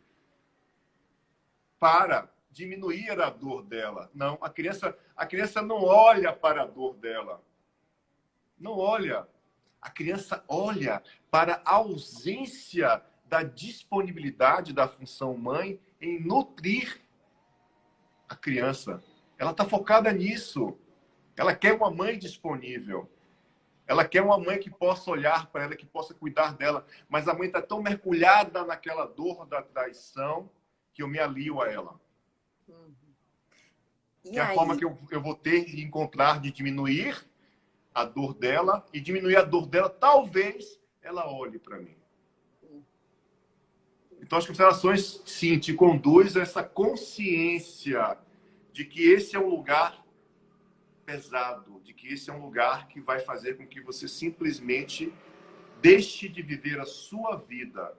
para diminuir a dor dela. Não, a criança não olha para a dor dela. Não olha. A criança olha para a ausência da disponibilidade da função mãe em nutrir a criança. Ela está focada nisso. Ela quer uma mãe disponível. Ela quer uma mãe que possa olhar para ela, que possa cuidar dela. Mas a mãe está tão mergulhada naquela dor da traição que eu me alio a ela. Que é a forma que eu vou ter de encontrar, de diminuir a dor dela. E diminuir a dor dela, talvez ela olhe para mim. Então, as constelações, sim, te conduz a essa consciência de que esse é um lugar pesado, de que esse é um lugar que vai fazer com que você simplesmente deixe de viver a sua vida,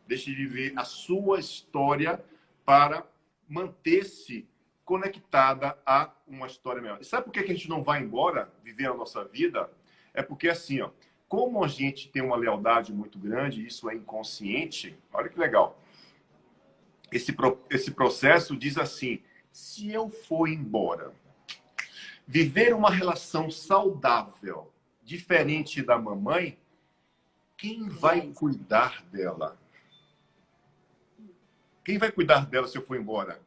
deixe de viver a sua história para manter-se conectada a uma história melhor. E sabe por que a gente não vai embora viver a nossa vida? É porque assim, ó, como a gente tem uma lealdade muito grande, isso é inconsciente, olha que legal. Esse processo diz assim, se eu for embora, viver uma relação saudável, diferente da mamãe, quem vai cuidar dela? Quem vai cuidar dela se eu for embora?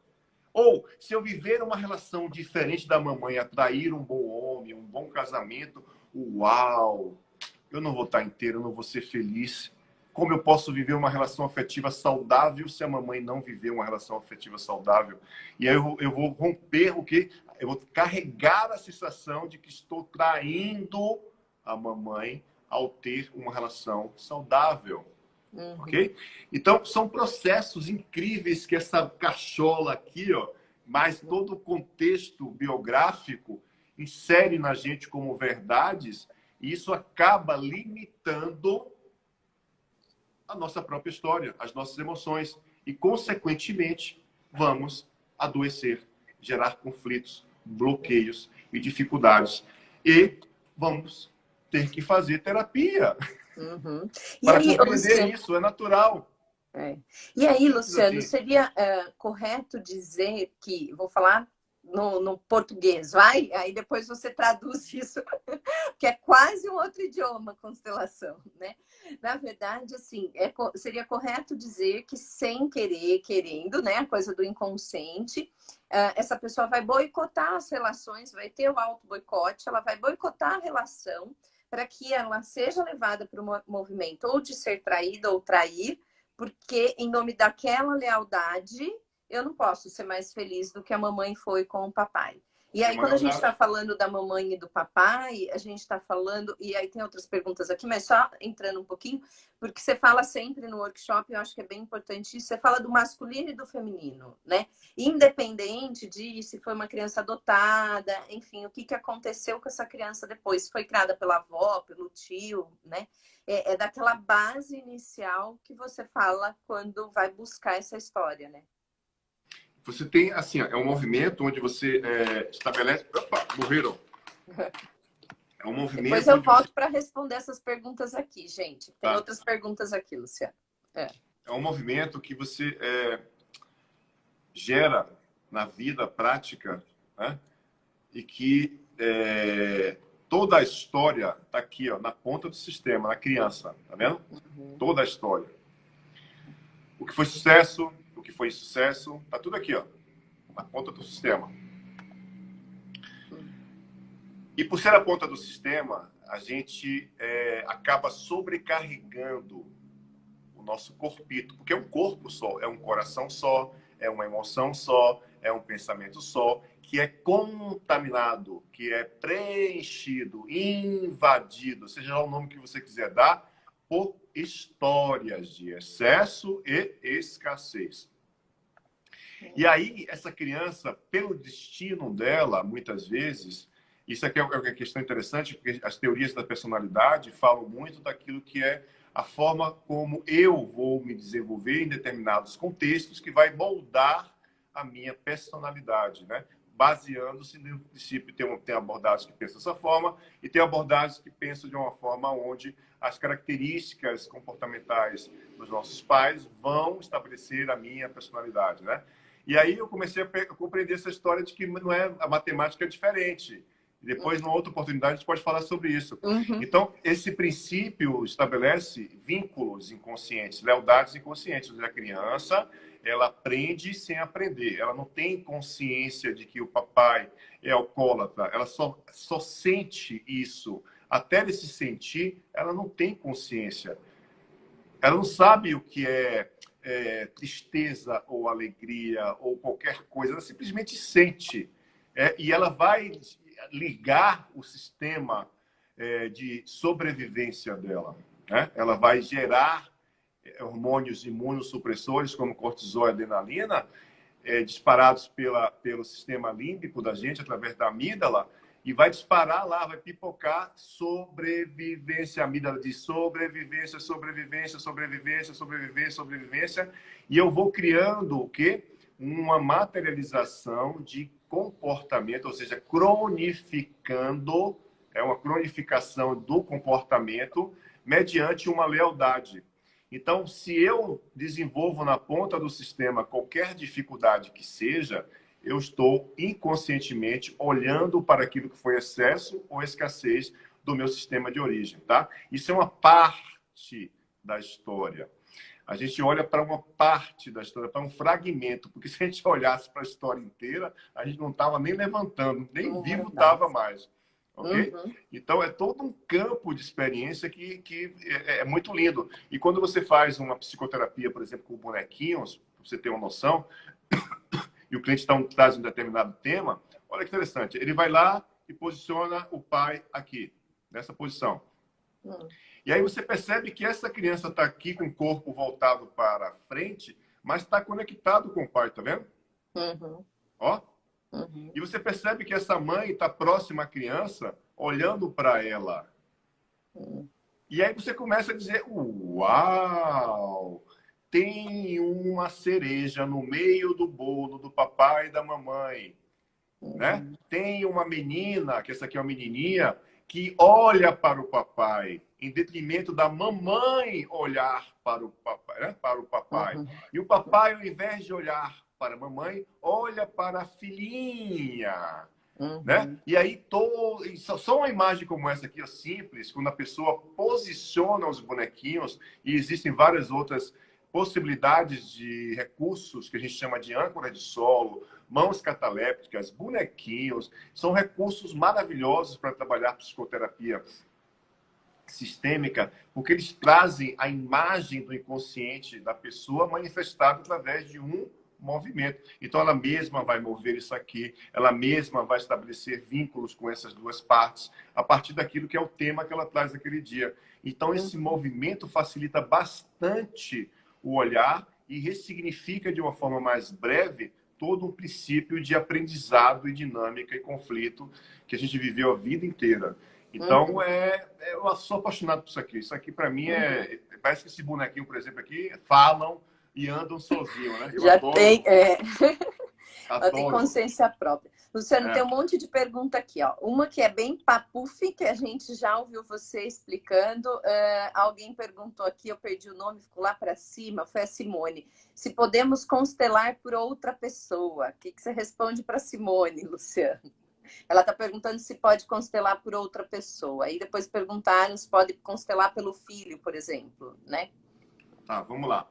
Ou, se eu viver uma relação diferente da mamãe, atrair um bom homem, um bom casamento, uau! Eu não vou estar inteiro, eu não vou ser feliz. Como eu posso viver uma relação afetiva saudável se a mamãe não viver uma relação afetiva saudável? E aí eu vou romper o quê? Eu vou carregar a sensação de que estou traindo a mamãe ao ter uma relação saudável. Ok? Então, são processos incríveis que essa cachola aqui, ó, mais todo o contexto biográfico, insere na gente como verdades, e isso acaba limitando a nossa própria história, as nossas emoções. E, consequentemente, vamos adoecer, gerar conflitos, bloqueios e dificuldades. E vamos ter que fazer terapia. Para aí, compreender Luciano, isso, é natural. E aí, Luciano, assim, seria correto dizer que, vou falar no português, vai? Aí depois você traduz isso, que é quase um outro idioma, constelação, né? Na verdade, assim, seria correto dizer que sem querer, querendo, né? A coisa do inconsciente, essa pessoa vai boicotar as relações, vai ter o auto-boicote, ela vai boicotar a relação para que ela seja levada para o movimento ou de ser traída ou trair, porque em nome daquela lealdade eu não posso ser mais feliz do que a mamãe foi com o papai. E aí, quando a gente está falando da mamãe e do papai, a gente está falando... E aí tem outras perguntas aqui, mas só entrando um pouquinho, porque você fala sempre no workshop, eu acho que é bem importante isso, você fala do masculino e do feminino, né? Independente de se foi uma criança adotada, enfim, o que aconteceu com essa criança depois. Se foi criada pela avó, pelo tio, né? É daquela base inicial que você fala quando vai buscar essa história, né? Você tem, assim, é um movimento onde você estabelece... Opa, morreram. É um movimento... Depois eu volto para responder essas perguntas aqui, gente. Tem outras perguntas aqui, Luciano. É um movimento que você gera na vida prática, né? E que toda a história está aqui, ó, na ponta do sistema, na criança, tá vendo? Toda a história. O que foi sucesso, o que foi insucesso, tá tudo aqui, ó, na ponta do sistema. E por ser a ponta do sistema, a gente acaba sobrecarregando o nosso corpito, porque é um corpo só, é um coração só, é uma emoção só, é um pensamento só, que é contaminado, que é preenchido, invadido, seja lá o nome que você quiser dar, por histórias de excesso e escassez. E aí, essa criança, pelo destino dela, muitas vezes, isso aqui é uma questão interessante, porque as teorias da personalidade falam muito daquilo que é a forma como eu vou me desenvolver em determinados contextos que vai moldar a minha personalidade, né? Baseando-se no princípio, tem abordagens que pensam dessa forma e tem abordagens que pensam de uma forma onde as características comportamentais dos nossos pais vão estabelecer a minha personalidade, né? E aí eu comecei a compreender essa história de que não é a matemática é diferente. E depois, numa outra oportunidade, a gente pode falar sobre isso. Então, esse princípio estabelece vínculos inconscientes, lealdades inconscientes. Ou seja, a criança, ela aprende sem aprender. Ela não tem consciência de que o papai é alcoólatra. Ela só sente isso. Até ele se sentir, ela não tem consciência. Ela não sabe o que é tristeza ou alegria ou qualquer coisa. Ela simplesmente sente. E ela vai ligar o sistema de sobrevivência dela, né? Ela vai gerar hormônios imunossupressores, como cortisol e adrenalina, disparados pelo sistema límbico da gente, através da amígdala, e vai disparar lá, vai pipocar sobrevivência. A amígdala diz sobrevivência, sobrevivência, sobrevivência, sobrevivência, sobrevivência, e eu vou criando o quê? Uma materialização de comportamento, ou seja, cronificando, uma cronificação do comportamento mediante uma lealdade. Então, se eu desenvolvo na ponta do sistema qualquer dificuldade que seja, eu estou inconscientemente olhando para aquilo que foi excesso ou escassez do meu sistema de origem, tá? Isso é uma parte da história. A gente olha para uma parte da história, para um fragmento, porque se a gente olhasse para a história inteira, a gente não estava nem levantando, nem vivo estava mais. Ok? Então, é todo um campo de experiência que é muito lindo. E quando você faz uma psicoterapia, por exemplo, com bonequinhos, para você ter uma noção, e o cliente traz um determinado tema, olha que interessante, ele vai lá e posiciona o pai aqui, nessa posição. E aí você percebe que essa criança está aqui com o corpo voltado para frente, mas está conectado com o pai, tá vendo? Ó. E você percebe que essa mãe está próxima à criança, olhando para ela. E aí você começa a dizer, uau, tem uma cereja no meio do bolo do papai e da mamãe. Né? Tem uma menina, que essa aqui é uma menininha, que olha para o papai, em detrimento da mamãe olhar para o papai, né? Para o papai. E o papai, ao invés de olhar para a mamãe, olha para a filhinha. Né? E aí, só uma imagem como essa aqui, simples, quando a pessoa posiciona os bonequinhos, e existem várias outras possibilidades de recursos que a gente chama de âncora de solo, mãos catalépticas, bonequinhos, são recursos maravilhosos para trabalhar psicoterapia sistêmica, porque eles trazem a imagem do inconsciente da pessoa manifestada através de um movimento. Então, ela mesma vai mover isso aqui, ela mesma vai estabelecer vínculos com essas duas partes, a partir daquilo que é o tema que ela traz naquele dia. Então, esse movimento facilita bastante o olhar e ressignifica de uma forma mais breve todo um princípio de aprendizado e dinâmica e conflito que a gente viveu a vida inteira. Então, eu sou apaixonado por isso aqui. Isso aqui, para mim, parece que esse bonequinho, por exemplo, aqui, falam e andam sozinhos, né? Eu já adoro, tem, adoro. tem consciência própria. Luciano, tem um monte de pergunta aqui, ó. Uma que é bem papuf, que a gente já ouviu você explicando. Alguém perguntou aqui, eu perdi o nome, ficou lá para cima, foi a Simone. Se podemos constelar por outra pessoa. O que você responde para Simone, Luciano? Ela está perguntando se pode constelar por outra pessoa. Aí depois perguntaram se pode constelar pelo filho, por exemplo, né? Tá, vamos lá.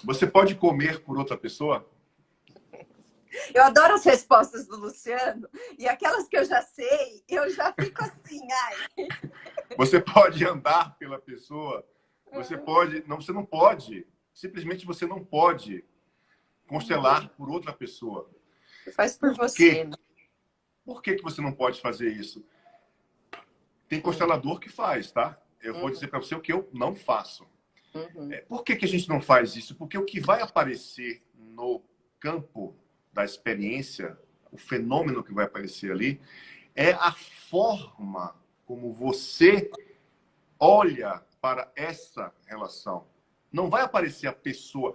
Você pode comer por outra pessoa? Eu adoro as respostas do Luciano. E aquelas que eu já sei, eu já fico assim, ai. Você pode andar pela pessoa? Você pode... Não, você não pode. Simplesmente você não pode constelar por outra pessoa. Faz por Por você, quê? né? Por que você não pode fazer isso? Tem constelador que faz, tá? Eu vou dizer para você o que eu não faço. Por que a gente não faz isso? Porque o que vai aparecer no campo da experiência, o fenômeno que vai aparecer ali, é a forma como você olha para essa relação. Não vai aparecer a pessoa.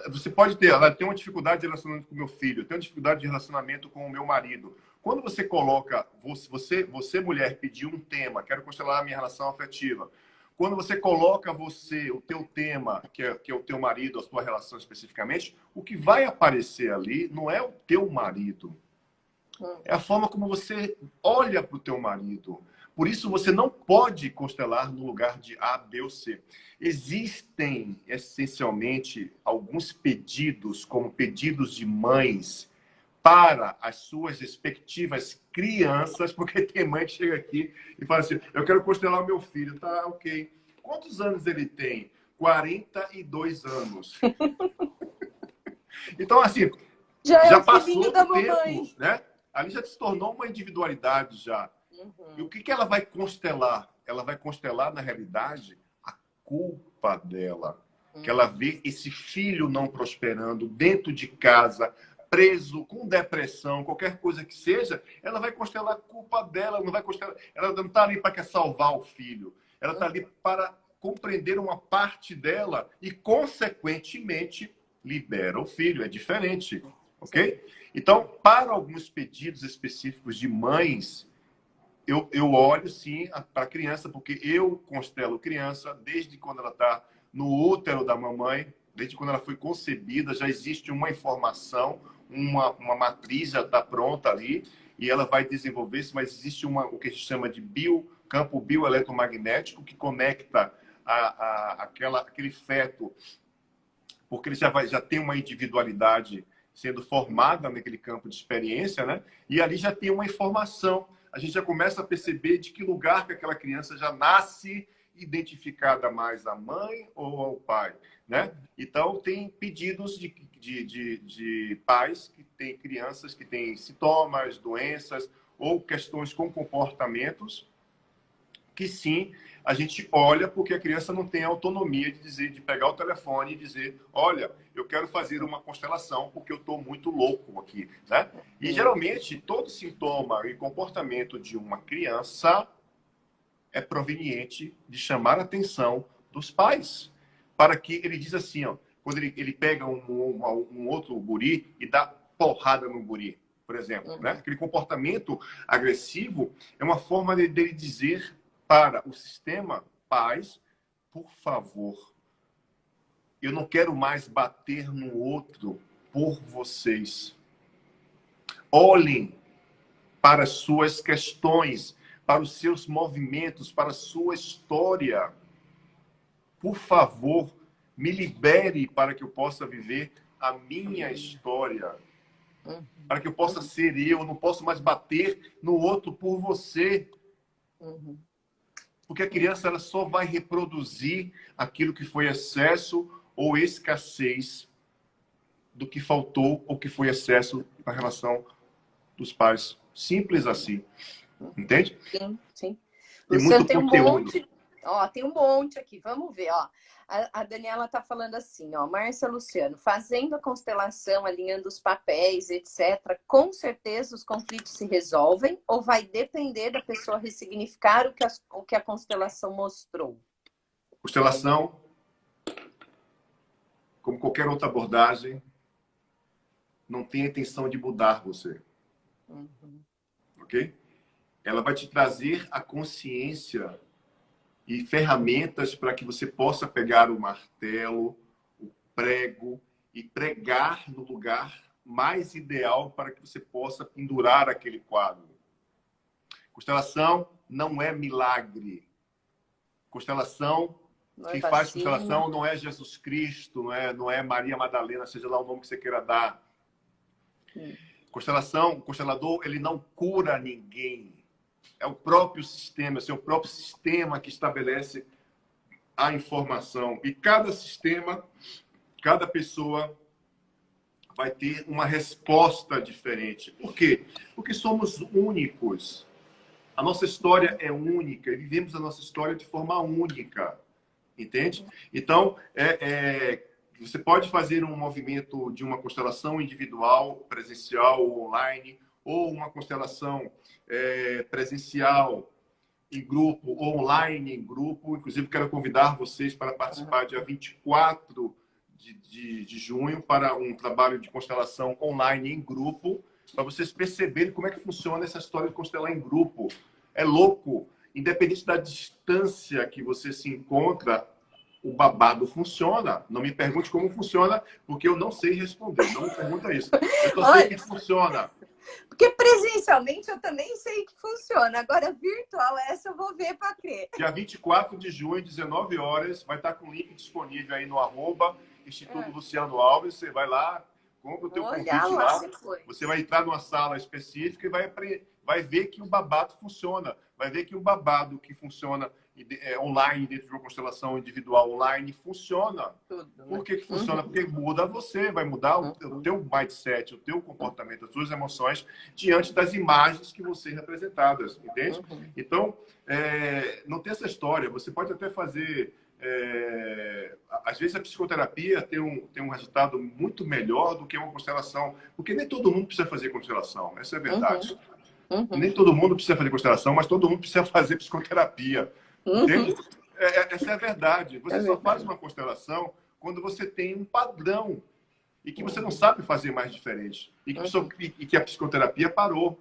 Você pode ter, ela tem uma dificuldade de relacionamento com o meu filho, eu tenho uma dificuldade de relacionamento com o meu marido. Quando você coloca, você mulher, pediu um tema, quero constelar a minha relação afetiva. Quando você coloca o teu tema, que é o teu marido, a sua relação especificamente, o que vai aparecer ali não é o teu marido. É a forma como você olha para o teu marido. Por isso, você não pode constelar no lugar de A, B ou C. Existem, essencialmente, alguns pedidos, como pedidos de mães, para as suas respectivas crianças, porque tem mãe que chega aqui e fala assim, eu quero constelar o meu filho. Tá, ok. Quantos anos ele tem? 42 anos. Então, assim, Já é já o filhinho passou da do mamãe. tempo, né? Ali já se tornou uma individualidade já. E o que ela vai constelar? Ela vai constelar, na realidade, a culpa dela. Que ela vê esse filho não prosperando dentro de casa, preso, com depressão, qualquer coisa que seja, ela vai constelar a culpa dela, não vai constelar, ela não está ali para salvar o filho. Ela está ali para compreender uma parte dela e, consequentemente, libera o filho. É diferente, ok? Então, para alguns pedidos específicos de mães, eu olho sim para a criança, porque eu constelo criança desde quando ela está no útero da mamãe, desde quando ela foi concebida, já existe uma informação, uma matriz já está pronta ali, e ela vai desenvolver-se, mas existe o que a gente chama de campo bioeletromagnético que conecta aquele feto, porque ele já tem uma individualidade sendo formada naquele campo de experiência, né? E ali já tem uma informação. A gente já começa a perceber de que lugar que aquela criança já nasce identificada mais à mãe ou ao pai, né? Então, tem pedidos de pais que têm crianças que têm sintomas, doenças ou questões com comportamentos que sim, a gente olha porque a criança não tem autonomia de dizer, de pegar o telefone e dizer, olha, eu quero fazer uma constelação porque eu estou muito louco aqui, né? E geralmente todo sintoma e comportamento de uma criança é proveniente de chamar a atenção dos pais, para que ele diz assim, ó, quando ele pega um outro guri e dá porrada no guri, por exemplo, né? Aquele comportamento agressivo é uma forma dele dizer para o sistema, pais, por favor, eu não quero mais bater no outro por vocês. Olhem para as suas questões, para os seus movimentos, para a sua história. Por favor, me libere para que eu possa viver a minha história. Para que eu possa ser eu não posso mais bater no outro por você. Porque a criança ela só vai reproduzir aquilo que foi excesso ou escassez do que faltou ou que foi excesso na relação dos pais. Simples assim. Entende? Sim, sim. Tem Luciano, muito tem um conteúdo. monte. Ó, tem um monte aqui. Vamos ver, ó. A Daniela tá falando assim, ó. Márcia Luciano, fazendo a constelação, alinhando os papéis, etc. Com certeza os conflitos se resolvem ou vai depender da pessoa ressignificar o que a constelação mostrou? Constelação, como qualquer outra abordagem, não tem a intenção de mudar você. Ok? Ela vai te trazer a consciência e ferramentas para que você possa pegar o martelo, o prego e pregar no lugar mais ideal para que você possa pendurar aquele quadro. Constelação não é milagre. Constelação, quem faz constelação não é Jesus Cristo, não é Maria Madalena, seja lá o nome que você queira dar. Constelação, o constelador, ele não cura ninguém. É o próprio sistema, é o próprio sistema que estabelece a informação. E cada sistema, cada pessoa vai ter uma resposta diferente. Por quê? Porque somos únicos. A nossa história é única e vivemos a nossa história de forma única. Entende? Então, você pode fazer um movimento de uma constelação individual, presencial ou online, ou uma constelação presencial em grupo, ou online em grupo. Inclusive, quero convidar vocês para participar dia 24 de junho para um trabalho de constelação online em grupo, para vocês perceberem como é que funciona essa história de constelar em grupo. É louco. Independente da distância que você se encontra, o babado funciona. Não me pergunte como funciona, porque eu não sei responder. Não me pergunta isso. Eu só sei que funciona. Porque presencialmente eu também sei que funciona. Agora, virtual, essa eu vou ver para crer. Dia 24 de junho, 19 horas, vai estar com o link disponível aí no @Instituto Luciano Alves. Você vai lá, compra o teu convite lá. Você vai entrar numa sala específica e vai ver que o babado funciona. Vai ver que o babado que funciona online, dentro de uma constelação individual online, funciona. Tudo, né? Por que funciona? Porque muda você, vai mudar o teu mindset, o teu comportamento, as suas emoções diante das imagens que vão ser representadas, entende? Então, não tem essa história. Você pode até fazer... às vezes a psicoterapia tem um resultado muito melhor do que uma constelação, porque nem todo mundo precisa fazer constelação, essa é a verdade. Nem todo mundo precisa fazer constelação, mas todo mundo precisa fazer psicoterapia. Entende? Essa é a verdade. Você só faz uma constelação quando você tem um padrão e que você não sabe fazer mais diferente. E que a psicoterapia parou.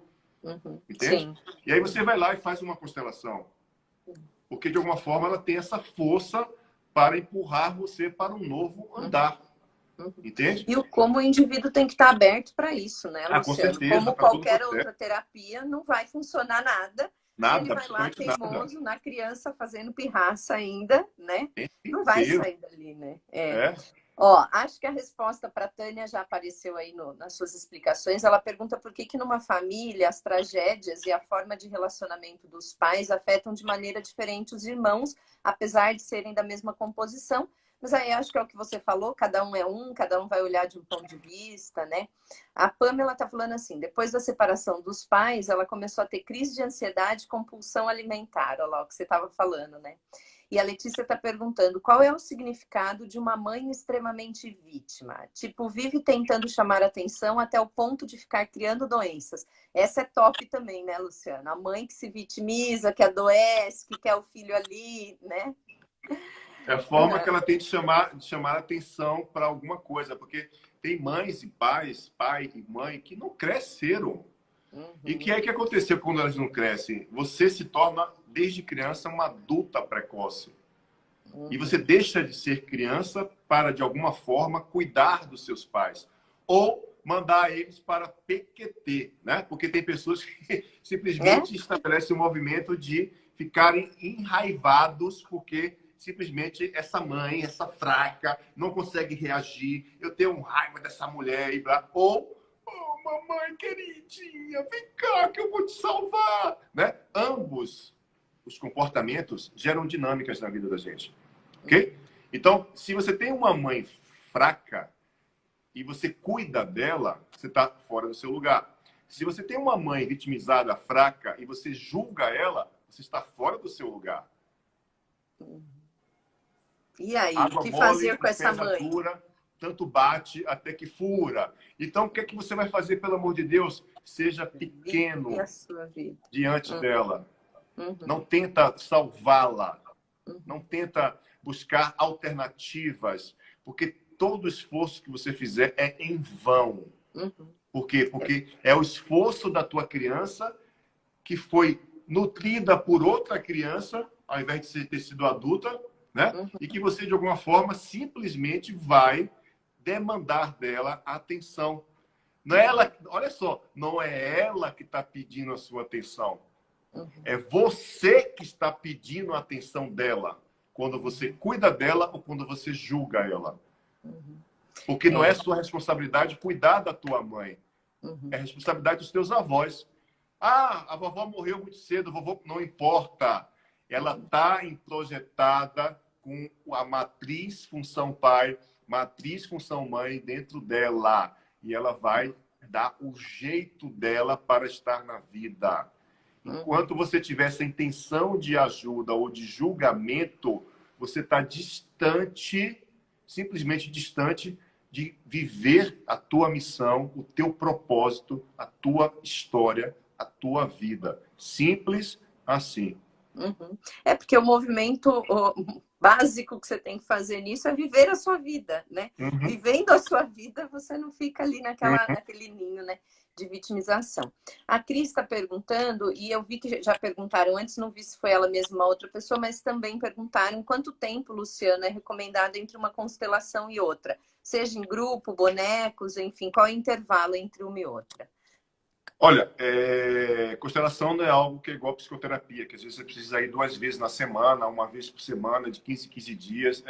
Entende? Sim. E aí você vai lá e faz uma constelação. Porque, de alguma forma, ela tem essa força para empurrar você para um novo andar. Entende? E como o indivíduo tem que estar aberto para isso, né, Luciano? Com certeza, como qualquer outra terapia, não vai funcionar nada. Nada, ele vai lá teimoso nada. na criança fazendo pirraça ainda, né? Não vai sair dali, né? Ó, acho que a resposta para a Tânia já apareceu aí nas suas explicações. Ela pergunta por que numa família as tragédias e a forma de relacionamento dos pais afetam de maneira diferente os irmãos, apesar de serem da mesma composição. Mas aí acho que é o que você falou, cada um vai olhar de um ponto de vista, né? A Pamela tá falando assim, depois da separação dos pais, ela começou a ter crise de ansiedade e compulsão alimentar, olha lá o que você estava falando, né? E a Letícia está perguntando, qual é o significado de uma mãe extremamente vítima? Tipo, vive tentando chamar atenção até o ponto de ficar criando doenças. Essa é top também, né, Luciana? A mãe que se vitimiza, que adoece, que quer o filho ali, né? É a forma que ela tem de chamar atenção para alguma coisa, porque tem mães e pais, pai e mãe, que não cresceram. E que é que aconteceu quando elas não crescem? Você se torna, desde criança, uma adulta precoce. E você deixa de ser criança para, de alguma forma, cuidar dos seus pais. Ou mandar eles para PQT, né? Porque tem pessoas que simplesmente estabelecem um movimento de ficarem enraivados porque... simplesmente essa mãe, essa fraca, não consegue reagir. Eu tenho raiva dessa mulher e blá. Ou, mamãe queridinha, vem cá que eu vou te salvar. Né? Ambos os comportamentos geram dinâmicas na vida da gente. Ok? Então, se você tem uma mãe fraca e você cuida dela, você está fora do seu lugar. Se você tem uma mãe vitimizada, fraca, e você julga ela, você está fora do seu lugar. E aí, o que fazer com essa mãe? Dura, tanto bate até que fura. Então, o que é que você vai fazer, pelo amor de Deus? Seja pequeno diante dela. Não tenta salvá-la. Não tenta buscar alternativas. Porque todo esforço que você fizer é em vão. Por quê? Porque é o esforço da tua criança que foi nutrida por outra criança, ao invés de ter sido adulta, né? E que você, de alguma forma, simplesmente vai demandar dela atenção. Não é ela, olha só, não é ela que está pedindo a sua atenção. É você que está pedindo a atenção dela. Quando você cuida dela ou quando você julga ela. Porque não é sua responsabilidade cuidar da tua mãe. É responsabilidade dos teus avós. Ah, a vovó morreu muito cedo, a vovó não importa. Ela está introjetada com a matriz função pai, matriz função mãe dentro dela. E ela vai dar o jeito dela para estar na vida. Enquanto você tiver essa intenção de ajuda ou de julgamento, você está distante, simplesmente distante de viver a tua missão, o teu propósito, a tua história, a tua vida. Simples assim. É porque o movimento básico que você tem que fazer nisso é viver a sua vida, né? Vivendo a sua vida, você não fica ali naquele ninho, né, de vitimização. A Cris está perguntando, e eu vi que já perguntaram antes, não vi se foi ela mesma ou outra pessoa, mas também perguntaram quanto tempo, Luciana, é recomendado entre uma constelação e outra? Seja em grupo, bonecos, enfim, qual é o intervalo entre uma e outra? Olha, constelação não é algo que é igual psicoterapia, que às vezes você precisa ir 2 vezes na semana, 1 vez por semana, de 15 em 15 dias.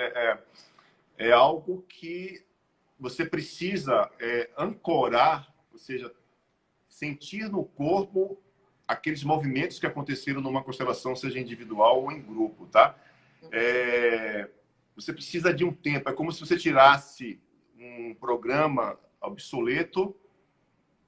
É algo que você precisa ancorar, ou seja, sentir no corpo aqueles movimentos que aconteceram numa constelação, seja individual ou em grupo, tá? Você precisa de um tempo. É como se você tirasse um programa obsoleto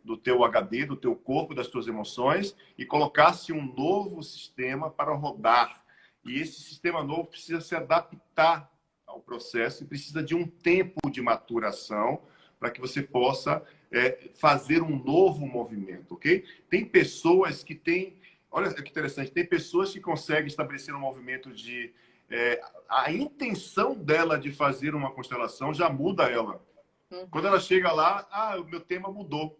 do teu HD, do teu corpo, das tuas emoções e colocasse um novo sistema para rodar. E esse sistema novo precisa se adaptar ao processo e precisa de um tempo de maturação para que você possa fazer um novo movimento, ok? Tem pessoas que têm... Olha que interessante. Tem pessoas que conseguem estabelecer um movimento de... a intenção dela de fazer uma constelação já muda ela. Quando ela chega lá, o meu tema mudou.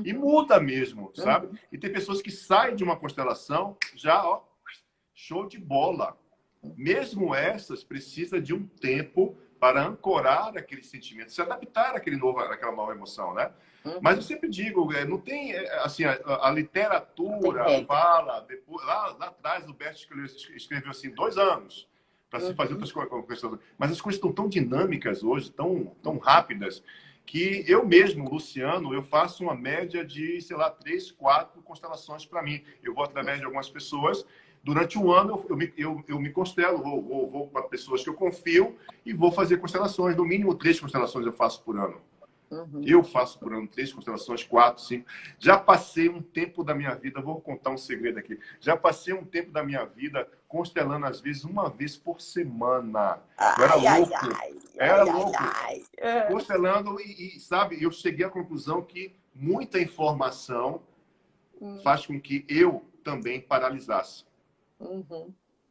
E muda mesmo, sabe? E tem pessoas que saem de uma constelação já, ó, show de bola. Mesmo essas, precisa de um tempo para ancorar aquele sentimento, se adaptar àquela nova emoção, né? Mas eu sempre digo, não tem, assim, a literatura fala, depois, lá atrás o Bert escreveu assim, 2 anos para se fazer outras coisas. Mas as coisas estão tão dinâmicas hoje, tão rápidas, que eu mesmo, Luciano, eu faço uma média de, sei lá, 3, 4 constelações para mim. Eu vou através de algumas pessoas. Durante um ano, eu me constelo, vou para pessoas que eu confio e vou fazer constelações. No mínimo 3 constelações eu faço por ano. Eu faço por ano 3 constelações, 4, 5. Já passei um tempo da minha vida, vou contar um segredo aqui. Já passei um tempo da minha vida constelando, às vezes, 1 vez por semana. Eu era louco. Era louco. Constelando e, sabe, eu cheguei à conclusão que muita informação faz com que eu também paralisasse.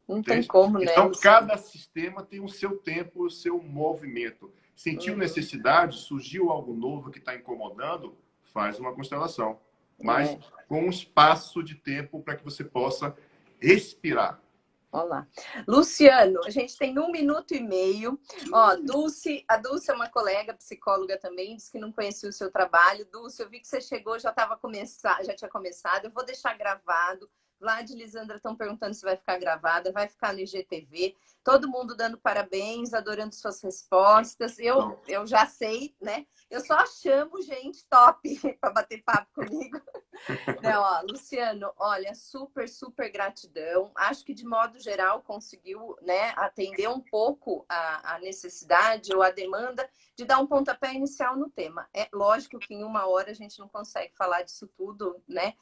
Não tem como, né? Então, cada sistema tem o seu tempo, o seu movimento. Sentiu necessidade, surgiu algo novo que está incomodando, faz uma constelação. Mas com um espaço de tempo para que você possa respirar. Olá. Luciano, a gente tem 1 minuto e meio. Ó, a Dulce é uma colega psicóloga também, disse que não conhecia o seu trabalho. Dulce, eu vi que você chegou, já tinha começado. Eu vou deixar gravado. Vlad e Lisandra estão perguntando se vai ficar gravada, vai ficar no IGTV. Todo mundo dando parabéns, adorando suas respostas. Eu já sei, né? Eu só chamo gente top para bater papo comigo. Não, ó, Luciano, olha, super, super gratidão. Acho que, de modo geral, conseguiu, né, atender um pouco a necessidade ou a demanda de dar um pontapé inicial no tema. É lógico que em 1 hora a gente não consegue falar disso tudo, né?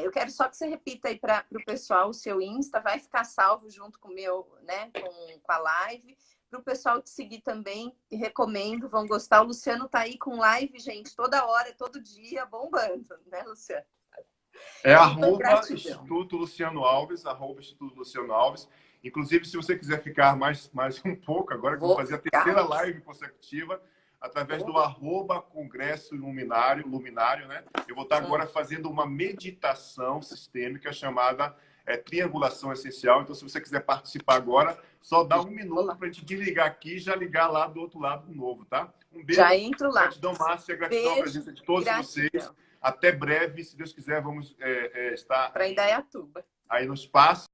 Eu quero só que você repita aí para o pessoal o seu Insta, vai ficar salvo junto com o meu, né, com a live. Para o pessoal te seguir também, recomendo, vão gostar. O Luciano tá aí com live, gente, toda hora, todo dia, bombando, né, Luciano? Instituto Luciano Alves, Instituto Luciano Alves. Inclusive, se você quiser ficar mais um pouco, agora que eu vou fazer a 3ª live consecutiva, através do @Congresso Luminário, né? Eu vou estar agora fazendo uma meditação sistêmica chamada triangulação essencial. Então, se você quiser participar agora, só dá um minuto para a gente desligar aqui e já ligar lá do outro lado do novo, tá? Um beijo. Já entro lá. Gratidão, Márcia. Gratidão à presença de todos vocês. Até breve. Se Deus quiser, vamos estar para Indaiatuba. Aí no espaço.